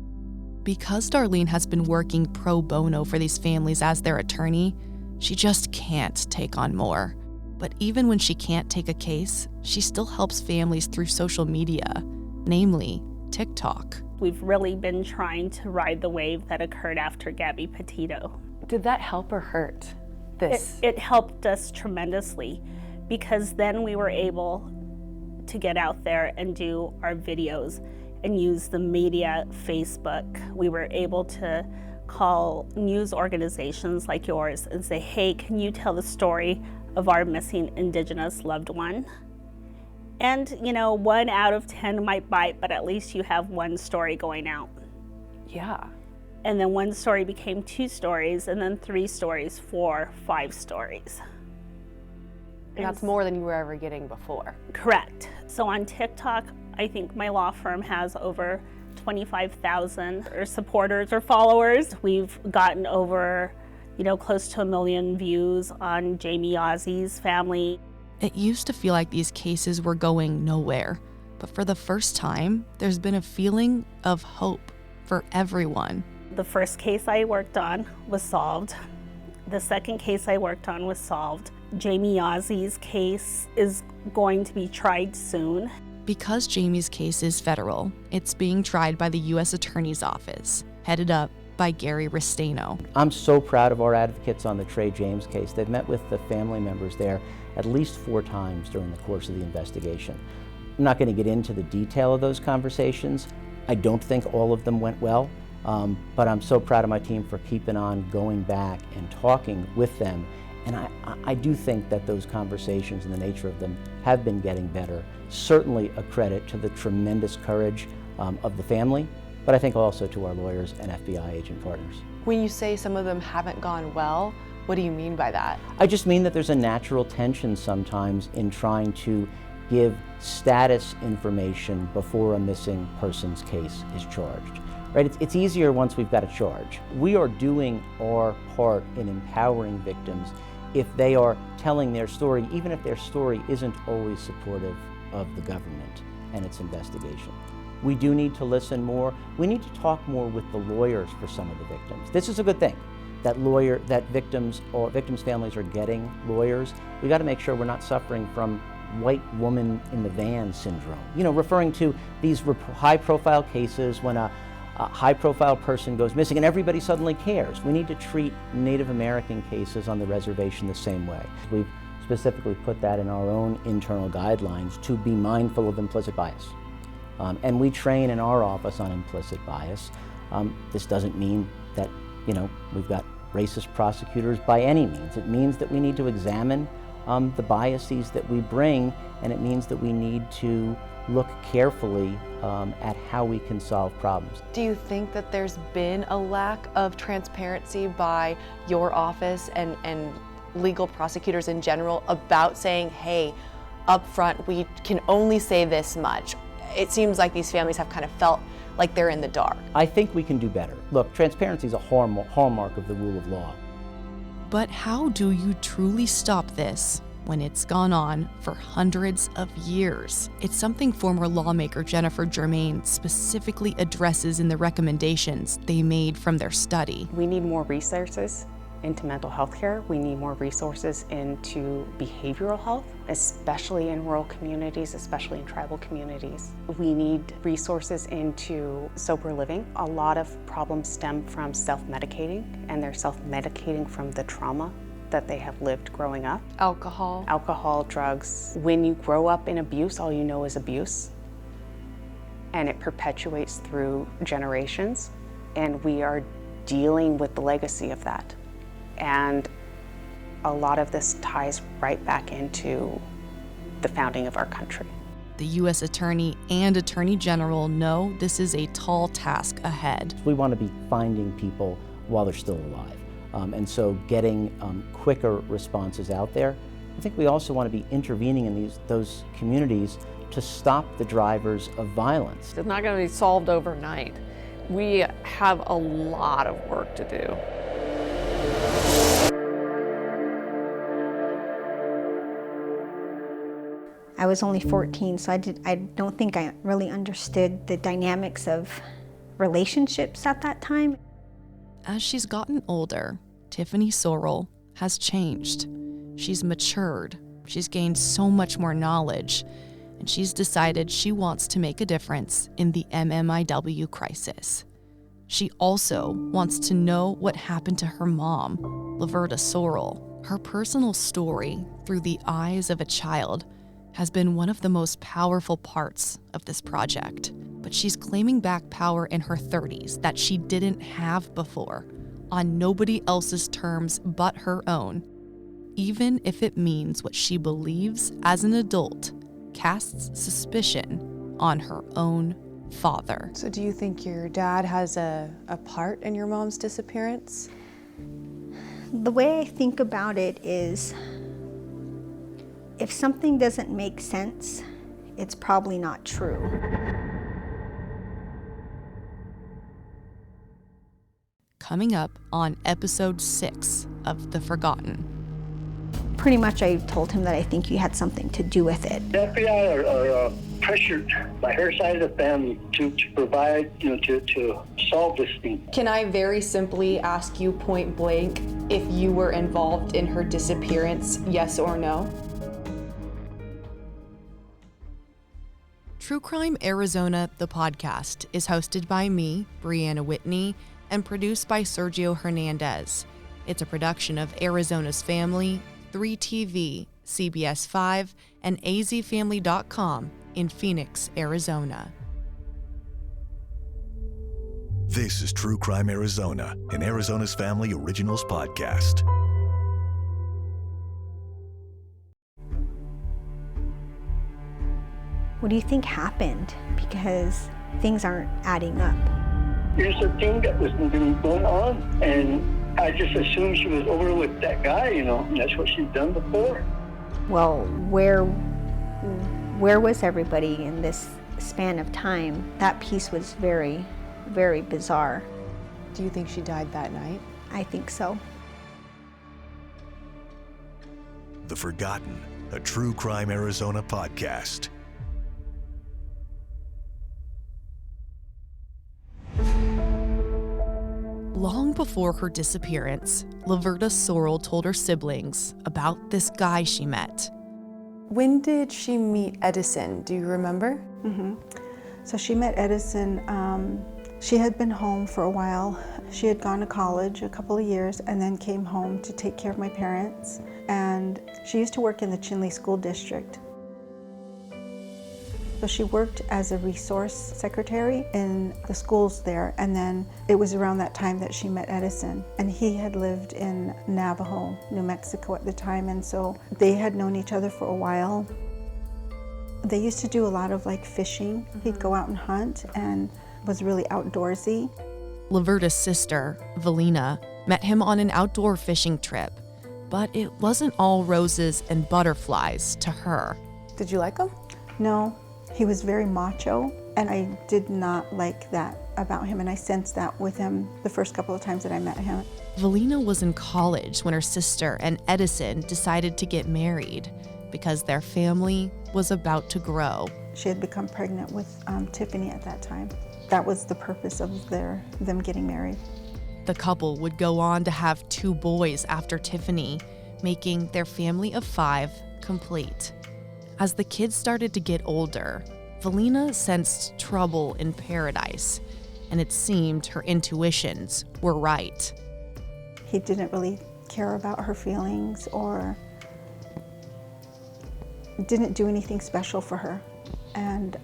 Because Darlene has been working pro bono for these families as their attorney, she just can't take on more. But even when she can't take a case, she still helps families through social media, namely TikTok. We've really been trying to ride the wave that occurred after Gabby Petito. Did that help or hurt this? It helped us tremendously because then we were able to get out there and do our videos and use the media, Facebook. We were able to call news organizations like yours and say, hey, can you tell the story of our missing Indigenous loved one? And 1 out of 10 might bite, but at least you have one story going out. Yeah. And then one story became 2 stories, and then 3 stories, 4, 5 stories. And that's more than you were ever getting before. Correct. So on TikTok, I think my law firm has over 25,000 supporters or followers. We've gotten over, close to 1 million views on Jamie Ozzy's family. It used to feel like these cases were going nowhere, but for the first time, there's been a feeling of hope for everyone. The first case I worked on was solved. The second case I worked on was solved. Jamie Ozzy's case is going to be tried soon. Because Jamie's case is federal, it's being tried by the U.S. Attorney's Office, headed up by Gary Restaino. I'm so proud of our advocates on the Trey James case. They've met with the family members there at least 4 times during the course of the investigation. I'm not going to get into the detail of those conversations. I don't think all of them went well, but I'm so proud of my team for keeping on going back and talking with them. And I do think that those conversations and the nature of them have been getting better. Certainly a credit to the tremendous courage of the family, but I think also to our lawyers and FBI agent partners. When you say some of them haven't gone well, what do you mean by that? I just mean that there's a natural tension sometimes in trying to give status information before a missing person's case is charged. Right? It's easier once we've got a charge. We are doing our part in empowering victims if they are telling their story, even if their story isn't always supportive of the government and its investigation. We do need to listen more. We need to talk more with the lawyers for some of the victims. This is a good thing, that victims or victims' families are getting lawyers. We got to make sure we're not suffering from white woman in the van syndrome. Referring to these high-profile cases when a high-profile person goes missing and everybody suddenly cares. We need to treat Native American cases on the reservation the same way. We've specifically put that in our own internal guidelines to be mindful of implicit bias. And we train in our office on implicit bias. This doesn't mean that, we've got racist prosecutors by any means. It means that we need to examine the biases that we bring, and it means that we need to look carefully at how we can solve problems. Do you think that there's been a lack of transparency by your office and legal prosecutors in general about saying, hey, up front, we can only say this much? It seems like these families have kind of felt like they're in the dark. I think we can do better. Look, transparency is a hallmark of the rule of law. But how do you truly stop this when it's gone on for hundreds of years? It's something former lawmaker Jennifer Germain specifically addresses in the recommendations they made from their study. We need more resources into mental health care. We need more resources into behavioral health, especially in rural communities, especially in tribal communities. We need resources into sober living. A lot of problems stem from self-medicating, and they're self-medicating from the trauma that they have lived growing up. Alcohol, drugs. When you grow up in abuse, all you know is abuse, and it perpetuates through generations, and we are dealing with the legacy of that. And a lot of this ties right back into the founding of our country. The U.S. Attorney and Attorney General know this is a tall task ahead. We want to be finding people while they're still alive. And so getting quicker responses out there. I think we also want to be intervening in those communities to stop the drivers of violence. It's not going to be solved overnight. We have a lot of work to do. I was only 14, so I don't think I really understood the dynamics of relationships at that time. As she's gotten older, Tiffany Sorrell has changed. She's matured, she's gained so much more knowledge, and she's decided she wants to make a difference in the MMIW crisis. She also wants to know what happened to her mom, Laverta Sorrell. Her personal story through the eyes of a child has been one of the most powerful parts of this project. But she's claiming back power in her 30s that she didn't have before. on nobody else's terms but her own, even if it means what she believes as an adult casts suspicion on her own father. So do you think your dad has a part in your mom's disappearance? The way I think about it is, if something doesn't make sense, it's probably not true. Coming up on episode 6 of The Forgotten. Pretty much I told him that I think you had something to do with it. The FBI are pressured by her side of the family to provide, to solve this thing. Can I very simply ask you point blank if you were involved in her disappearance, yes or no? True Crime Arizona, the podcast, is hosted by me, Brianna Whitney, and produced by Sergio Hernandez. It's a production of Arizona's Family, 3TV, CBS 5, and azfamily.com in Phoenix, Arizona. This is True Crime Arizona, an Arizona's Family Originals podcast. What do you think happened? Because things aren't adding up. Here's the thing that was been going on, and I just assumed she was over with that guy, and that's what she's done before. Well, where was everybody in this span of time? That piece was very, very bizarre. Do you think she died that night? I think so. The Forgotten, a True Crime Arizona podcast. Long before her disappearance, Laverta Sorrell told her siblings about this guy she met. When did she meet Edison? Do you remember? So she met Edison. She had been home for a while. She had gone to college a couple of years and then came home to take care of my parents. And she used to work in the Chinle School District. So she worked as a resource secretary in the schools there, and then it was around that time that she met Edison. And he had lived in Navajo, New Mexico at the time, and so they had known each other for a while. They used to do a lot of fishing. He'd go out and hunt and was really outdoorsy. Laverta's sister, Valina, met him on an outdoor fishing trip, but it wasn't all roses and butterflies to her. Did you like him? No. He was very macho, and I did not like that about him, and I sensed that with him the first couple of times that I met him. Valina was in college when her sister and Edison decided to get married because their family was about to grow. She had become pregnant with Tiffany at that time. That was the purpose of them getting married. The couple would go on to have 2 boys after Tiffany, making their family of 5 complete. As the kids started to get older, Valina sensed trouble in paradise, and it seemed her intuitions were right. He didn't really care about her feelings or didn't do anything special for her. And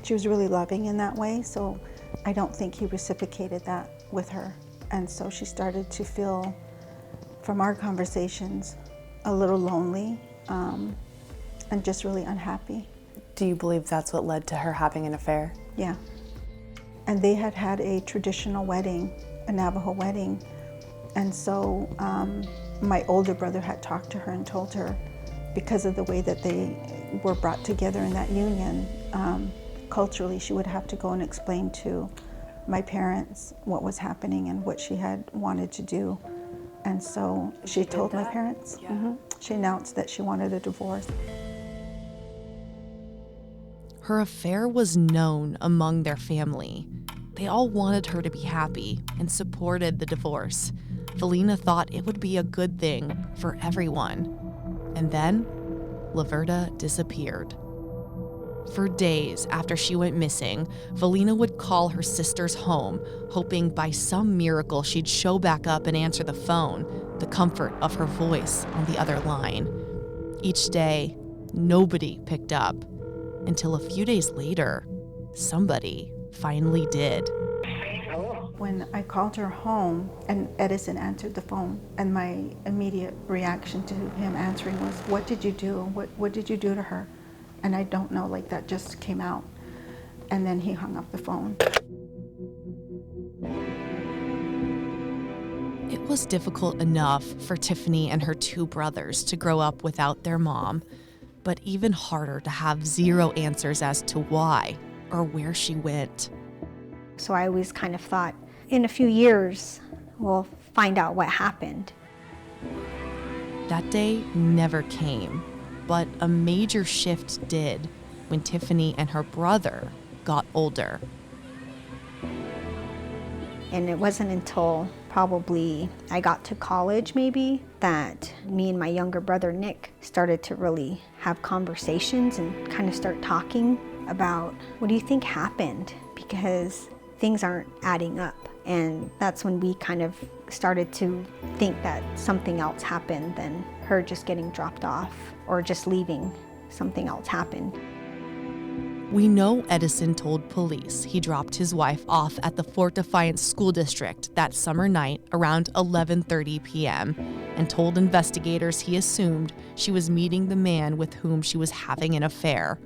she was really loving in that way, so I don't think he reciprocated that with her. And so she started to feel, from our conversations, a little lonely. And just really unhappy. Do you believe that's what led to her having an affair? Yeah. And they had had a traditional wedding, a Navajo wedding. And so my older brother had talked to her and told her, because of the way that they were brought together in that union, culturally she would have to go and explain to my parents what was happening and what she had wanted to do. And so she told my parents. Yeah. She announced that she wanted a divorce. Her affair was known among their family. They all wanted her to be happy and supported the divorce. Valina thought it would be a good thing for everyone. And then, Laverta disappeared. For days after she went missing, Valina would call her sister's home, hoping by some miracle she'd show back up and answer the phone, the comfort of her voice on the other line. Each day, nobody picked up, until a few days later, somebody finally did. When I called her home and Edison answered the phone, and my immediate reaction to him answering was, "What did you do? What did you do to her?" And I don't know, like that just came out. And then he hung up the phone. It was difficult enough for Tiffany and her two brothers to grow up without their mom, but even harder to have zero answers as to why or where she went. So I always kind of thought, in a few years, we'll find out what happened. That day never came, but a major shift did when Tiffany and her brother got older. And it wasn't until probably I got to college maybe that me and my younger brother Nick started to really have conversations and kind of start talking about, what do you think happened? Because things aren't adding up. And that's when we kind of started to think that something else happened than her just getting dropped off or just leaving. Something else happened. We know Edison told police he dropped his wife off at the Fort Defiance School District that summer night around 11:30 p.m. and told investigators he assumed she was meeting the man with whom she was having an affair.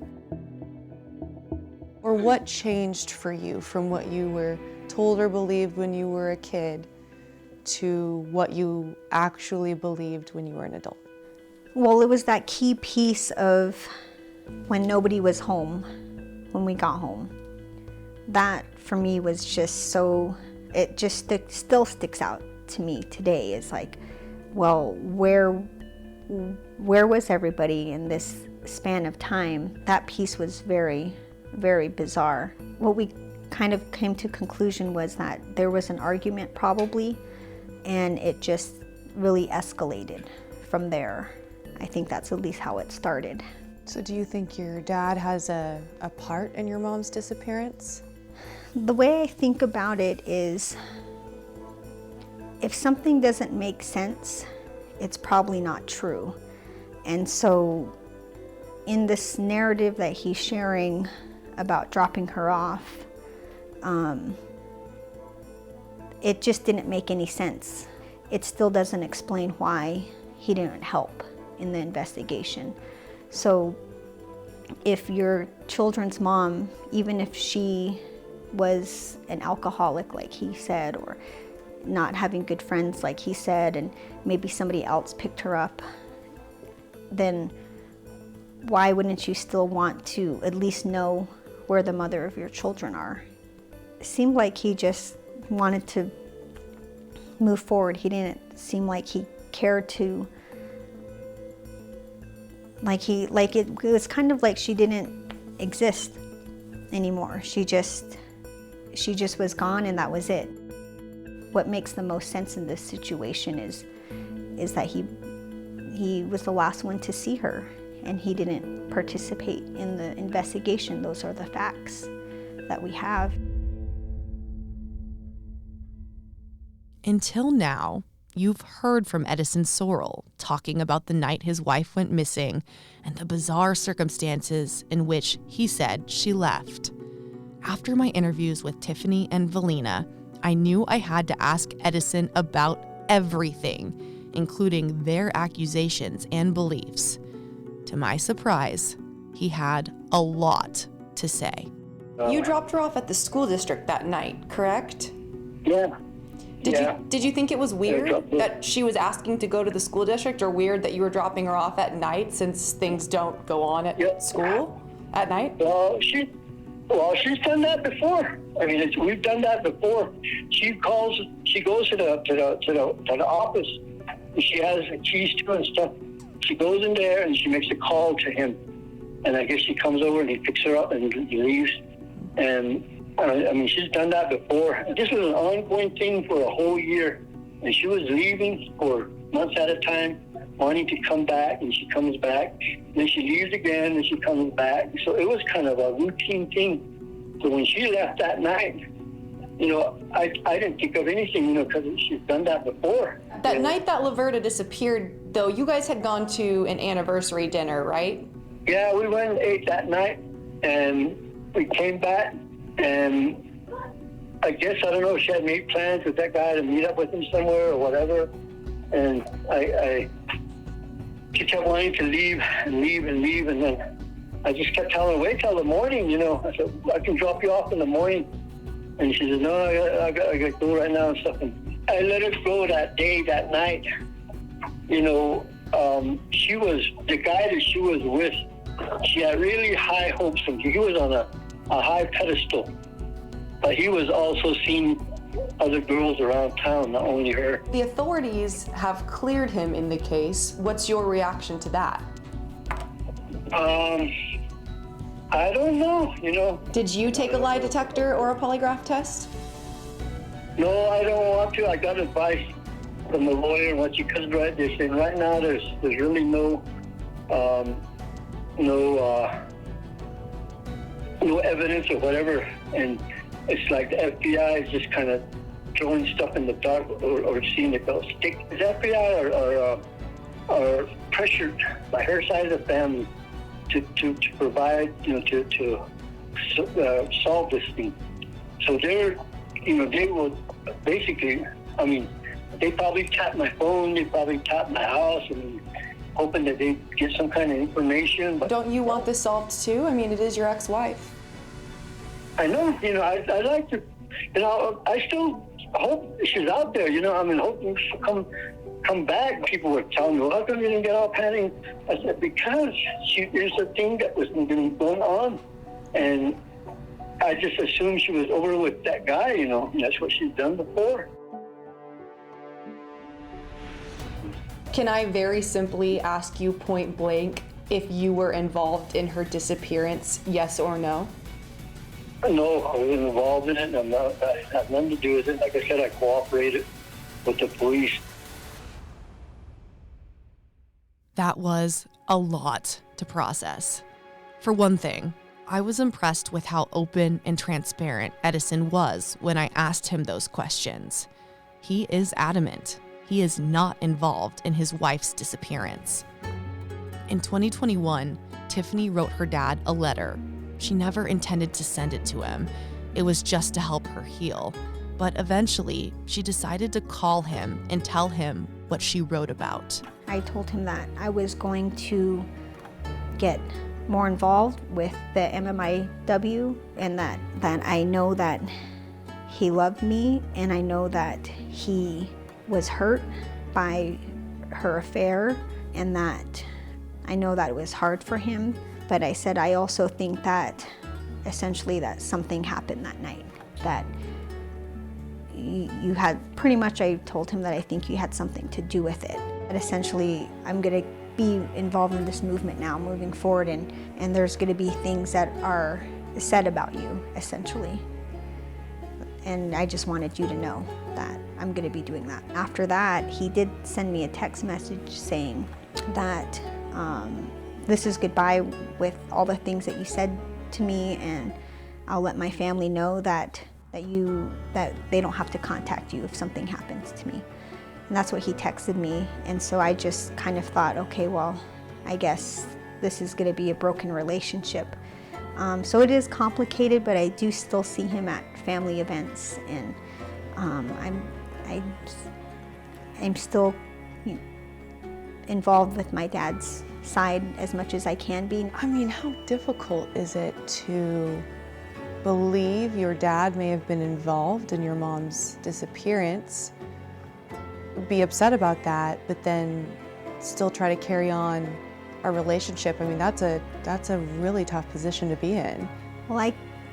Or what changed for you from what you were told or believed when you were a kid to what you actually believed when you were an adult? Well, it was that key piece of when nobody was home, when we got home. That for me was just so, it just still sticks out to me today. It's like, well, where was everybody in this span of time? That piece was very, very bizarre. What we kind of came to conclusion was that there was an argument probably, and it just really escalated from there. I think that's at least how it started. So do you think your dad has a part in your mom's disappearance? The way I think about it is, if something doesn't make sense, it's probably not true. And so in this narrative that he's sharing about dropping her off, it just didn't make any sense. It still doesn't explain why he didn't help in the investigation. So if your children's mom, even if she was an alcoholic like he said, or not having good friends like he said, and maybe somebody else picked her up, then why wouldn't you still want to at least know where the mother of your children are? It seemed like he just wanted to move forward. He didn't seem like he cared to, it was kind of like she didn't exist anymore. She just was gone, and that was it. What makes the most sense in this situation is that he was the last one to see her, and he didn't participate in the investigation. Those are the facts that we have. Until now, you've heard from Edison Sorrell talking about the night his wife went missing and the bizarre circumstances in which he said she left. After my interviews with Tiffany and Valina, I knew I had to ask Edison about everything, including their accusations and beliefs. To my surprise, he had a lot to say. You dropped her off at the school district that night, correct? Yeah. Did you think it was weird that she was asking to go to the school district, or weird that you were dropping her off at night since things don't go on at school at night? Well, she's done that before. I mean, we've done that before. She goes to the office, and she has the keys to and stuff. She goes in there and she makes a call to him, and I guess he comes over and he picks her up and he leaves. And I mean, she's done that before. This was an ongoing thing for a whole year, and she was leaving for months at a time, wanting to come back, and she comes back. Then she leaves again, and she comes back. So it was kind of a routine thing. So when she left that night, you know, I didn't think of anything, you know, because she's done that before. That night that Laverta disappeared, though, you guys had gone to an anniversary dinner, right? Yeah, we went and ate that night, and we came back, and I guess, I don't know, she had made plans with that guy to meet up with him somewhere or whatever. And she kept wanting to leave and leave and leave. And then I just kept telling her, wait till the morning, you know. I said, I can drop you off in the morning. And she said, no, I got to go right now and stuff. And I let her go that day, that night. You know, the guy that she was with, she had really high hopes of him. He was on a high pedestal. But he was also seeing other girls around town, not only her. The authorities have cleared him in the case. What's your reaction to that? I don't know, you know. Did you take a lie detector or a polygraph test? No, I don't want to. I got advice from the lawyer and what you could write. They're saying right now there's really no evidence or whatever, and it's like the FBI is just kind of throwing stuff in the dark or seeing if they'll stick. The FBI are pressured by her side of the family to provide, you know, to solve this thing. So they will basically, I mean, they probably tap my phone, they probably tap my house, and hoping that they get some kind of information. But don't you want this solved too? I mean, it is your ex-wife. I know, you know, I'd like to, you know, I still hope she's out there, you know, I mean, hoping she'll come back. People were telling me, well, how come you didn't get all panic? I said, because there's a thing that was going on, and I just assumed she was over with that guy, you know, and that's what she's done before. Can I very simply ask you point blank if you were involved in her disappearance, yes or no? No, I wasn't involved in it, and I had nothing to do with it. Like I said, I cooperated with the police. That was a lot to process. For one thing, I was impressed with how open and transparent Edison was when I asked him those questions. He is adamant he is not involved in his wife's disappearance. In 2021, Tiffany wrote her dad a letter. She never intended to send it to him. It was just to help her heal. But eventually, she decided to call him and tell him what she wrote about. I told him that I was going to get more involved with the MMIW, and that I know that he loved me, and I know that he was hurt by her affair, and that I know that it was hard for him. But I said, I also think that essentially that something happened that night, that you had, pretty much I told him that I think you had something to do with it. That essentially I'm gonna be involved in this movement now moving forward, and there's gonna be things that are said about you, essentially. And I just wanted you to know that I'm gonna be doing that. After that, he did send me a text message saying that this is goodbye with all the things that you said to me, and I'll let my family know that they don't have to contact you if something happens to me. And that's what he texted me. And so I just kind of thought, okay, well, I guess this is gonna be a broken relationship. So it is complicated, but I do still see him at family events, and I'm still involved with my dad's side as much as I can be. I mean, how difficult is it to believe your dad may have been involved in your mom's disappearance, be upset about that, but then still try to carry on a relationship? I mean, that's a really tough position to be in. Well,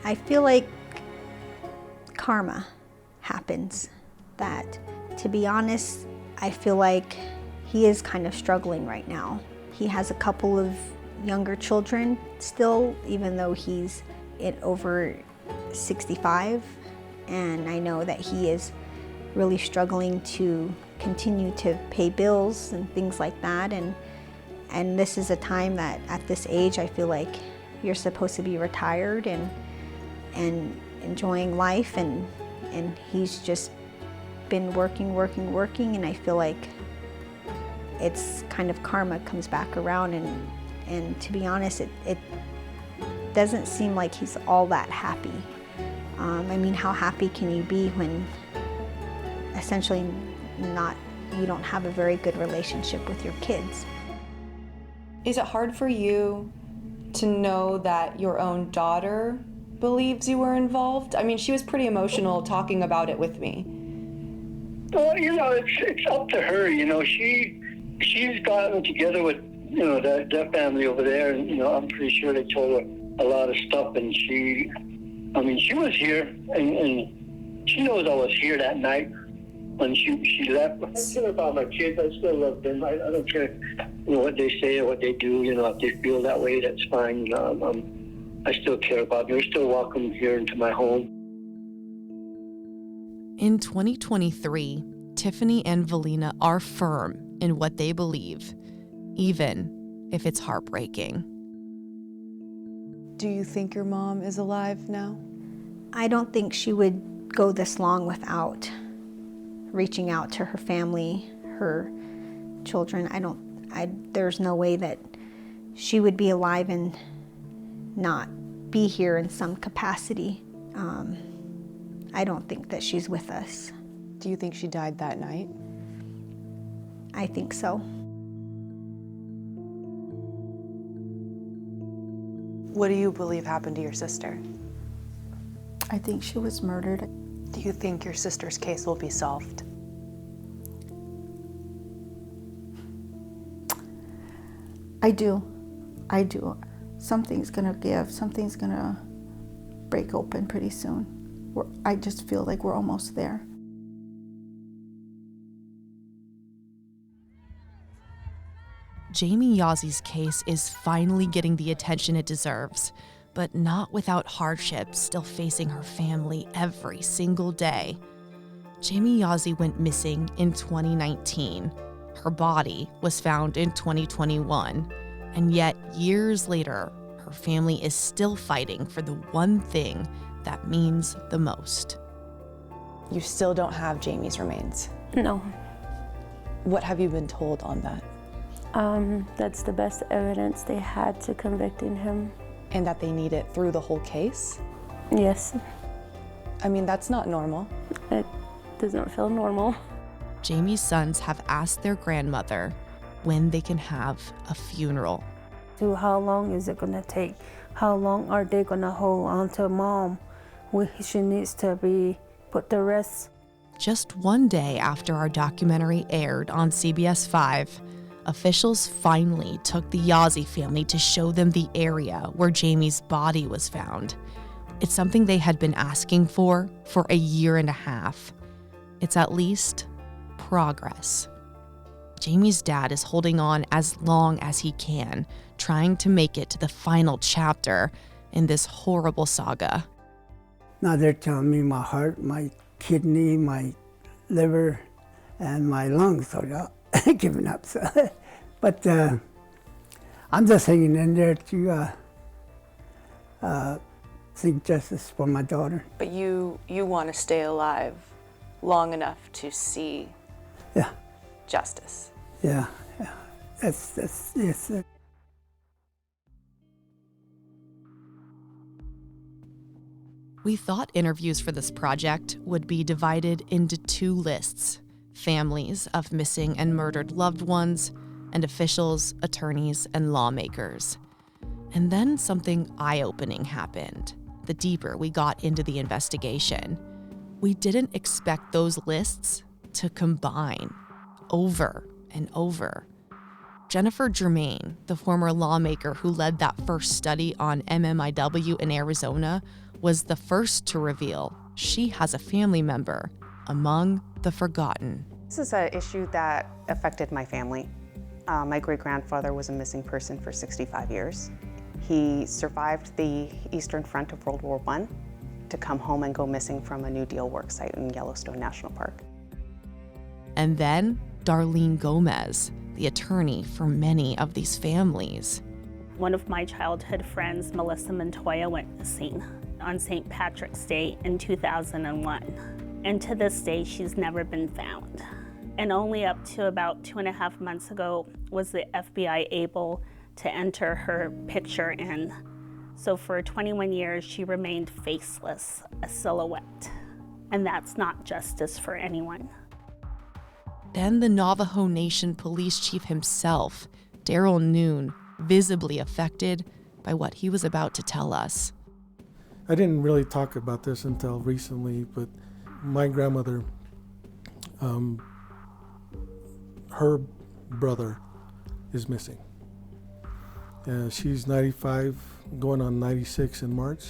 I feel like karma happens. That, to be honest, I feel like he is kind of struggling right now. He has a couple of younger children still, even though he's over 65, and I know that he is really struggling to continue to pay bills and things like that, and this is a time that at this age I feel like you're supposed to be retired and enjoying life, and he's just been working, and I feel like it's kind of karma comes back around, and to be honest, it doesn't seem like he's all that happy I mean, how happy can you be when essentially you don't have a very good relationship with your kids? Is it hard for you to know that your own daughter believes you were involved? I mean, she was pretty emotional talking about it with me. Well, it's up to her. She's gotten together with that family over there, and I'm pretty sure they told her a lot of stuff. And she was here, and she knows I was here that night when she left. I don't care about my kids. I still love them. I don't care, what they say or what they do. If they feel that way, that's fine. I still care about them. They're still welcome here into my home. In 2023, Tiffany and Valina are firm in what they believe, even if it's heartbreaking. Do you think your mom is alive now? I don't think she would go this long without reaching out to her family, her children. There's no way that she would be alive and not be here in some capacity. I don't think that she's with us. Do you think she died that night? I think so. What do you believe happened to your sister? I think she was murdered. Do you think your sister's case will be solved? I do. Something's gonna give. Something's gonna break open pretty soon. I just feel like we're almost there. Jamie Yazie's case is finally getting the attention it deserves, but not without hardships still facing her family every single day. Jamie Yazie went missing in 2019. Her body was found in 2021, and yet years later, her family is still fighting for the one thing that means the most. You still don't have Jamie's remains? No. What have you been told on that? That's the best evidence they had to convicting him. And that they need it through the whole case? Yes. I mean, that's not normal. It doesn't feel normal. Jamie's sons have asked their grandmother when they can have a funeral. So how long is it gonna take? How long are they gonna hold on to Mom? She needs to be put to rest. Just one day after our documentary aired on CBS 5, officials finally took the Yazie family to show them the area where Jamie's body was found. It's something they had been asking for a year and a half. It's at least progress. Jamie's dad is holding on as long as he can, trying to make it to the final chapter in this horrible saga. Now they're telling me my heart, my kidney, my liver, and my lungs are giving up. So, but I'm just hanging in there to seek justice for my daughter. But you want to stay alive long enough to see justice. Yeah. That's yes. We thought interviews for this project would be divided into two lists: families of missing and murdered loved ones, and officials, attorneys, and lawmakers. And then something eye-opening happened the deeper we got into the investigation. We didn't expect those lists to combine over and over. Jennifer Germain, the former lawmaker who led that first study on MMIW in Arizona, was the first to reveal she has a family member among the forgotten. This is an issue that affected my family. My great-grandfather was a missing person for 65 years. He survived the Eastern Front of World War I to come home and go missing from a New Deal work site in Yellowstone National Park. And then Darlene Gomez, the attorney for many of these families. One of my childhood friends, Melissa Montoya, went missing on St. Patrick's Day in 2001. And to this day, she's never been found. And only up to about 2.5 months ago was the FBI able to enter her picture in So for 21 years, she remained faceless, a silhouette. And that's not justice for anyone. Then the Navajo Nation police chief himself, Daryl Noon, visibly affected by what he was about to tell us. I didn't really talk about this until recently, but my grandmother, her brother is missing. She's 95, going on 96 in March.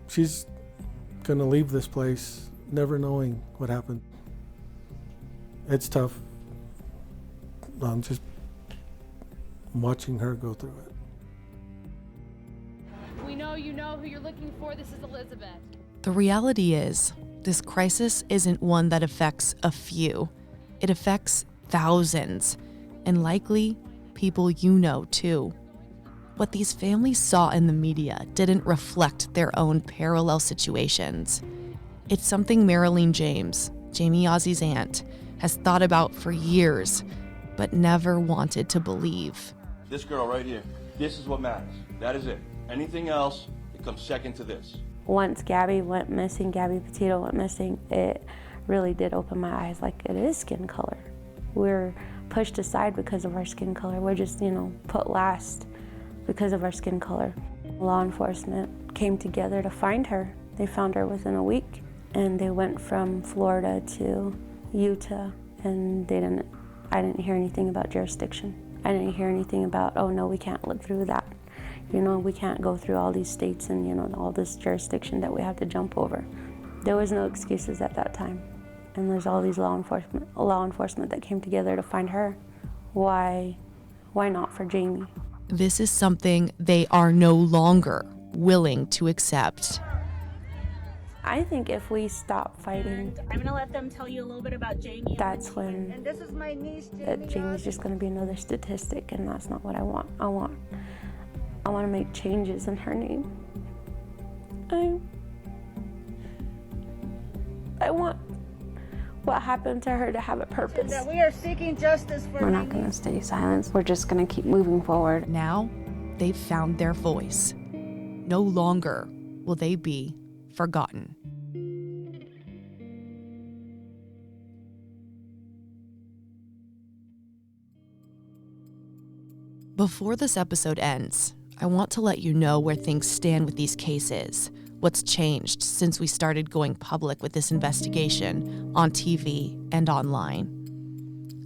She's gonna leave this place never knowing what happened. It's tough. I'm just watching her go through it. We know you know who you're looking for. This is Elizabeth. The reality is, this crisis isn't one that affects a few. It affects thousands, and likely people you know too. What these families saw in the media didn't reflect their own parallel situations. It's something Marilyn James, Jamie Ozzy's aunt, has thought about for years, but never wanted to believe. This girl right here, this is what matters. That is it. Anything else, it comes second to this. Once Gabby went missing, Gabby Petito went missing, it really did open my eyes. Like, it is skin color. We're pushed aside because of our skin color. We're just, put last because of our skin color. Law enforcement came together to find her. They found her within a week, and they went from Florida to Utah, and I didn't hear anything about jurisdiction. I didn't hear anything about, oh no, we can't look through that. We can't go through all these states and, all this jurisdiction that we have to jump over. There was no excuses at that time. And there's all these law enforcement that came together to find her. Why not for Jamie? This is something they are no longer willing to accept. I think if we stop fighting, I'm gonna let them tell you a little bit about Jamie. That's when And this is my niece, Jamie's just gonna be another statistic, and that's not what I want. I want to make changes in her name. I want what happened to her to have a purpose. That we are seeking justice for. We're not going to stay silent. We're just going to keep moving forward. Now, they've found their voice. No longer will they be forgotten. Before this episode ends, I want to let you know where things stand with these cases, what's changed since we started going public with this investigation on TV and online.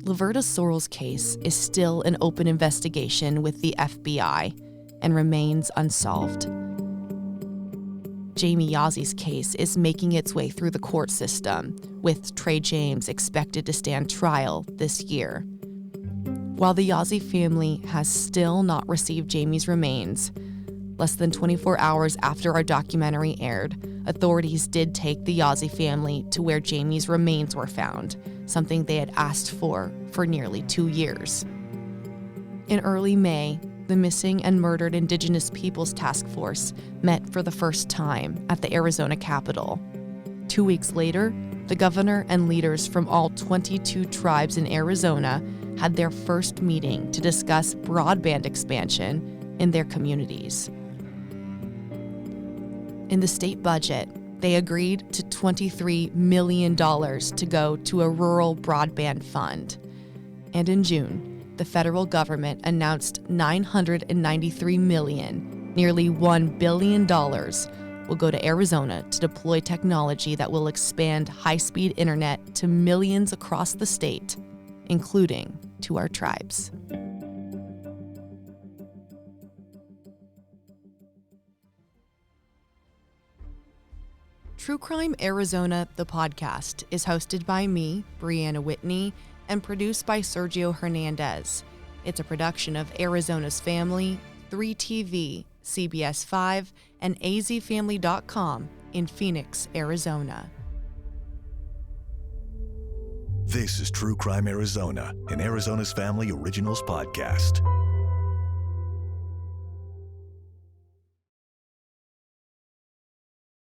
Laverta Sorrell's case is still an open investigation with the FBI and remains unsolved. Jamie Yazie's case is making its way through the court system, with Trey James expected to stand trial this year. While the Yazzie family has still not received Jamie's remains, less than 24 hours after our documentary aired, authorities did take the Yazzie family to where Jamie's remains were found, something they had asked for nearly 2 years. In early May, the Missing and Murdered Indigenous Peoples Task Force met for the first time at the Arizona Capitol. 2 weeks later, the governor and leaders from all 22 tribes in Arizona had their first meeting to discuss broadband expansion in their communities. In the state budget, they agreed to $23 million to go to a rural broadband fund. And in June, the federal government announced $993 million, nearly $1 billion, will go to Arizona to deploy technology that will expand high-speed internet to millions across the state, including to our tribes. True Crime Arizona, the podcast, is hosted by me, Brianna Whitney, and produced by Sergio Hernandez. It's a production of Arizona's Family, 3TV, CBS 5, and azfamily.com in Phoenix, Arizona. This is True Crime Arizona, an Arizona's Family Originals podcast.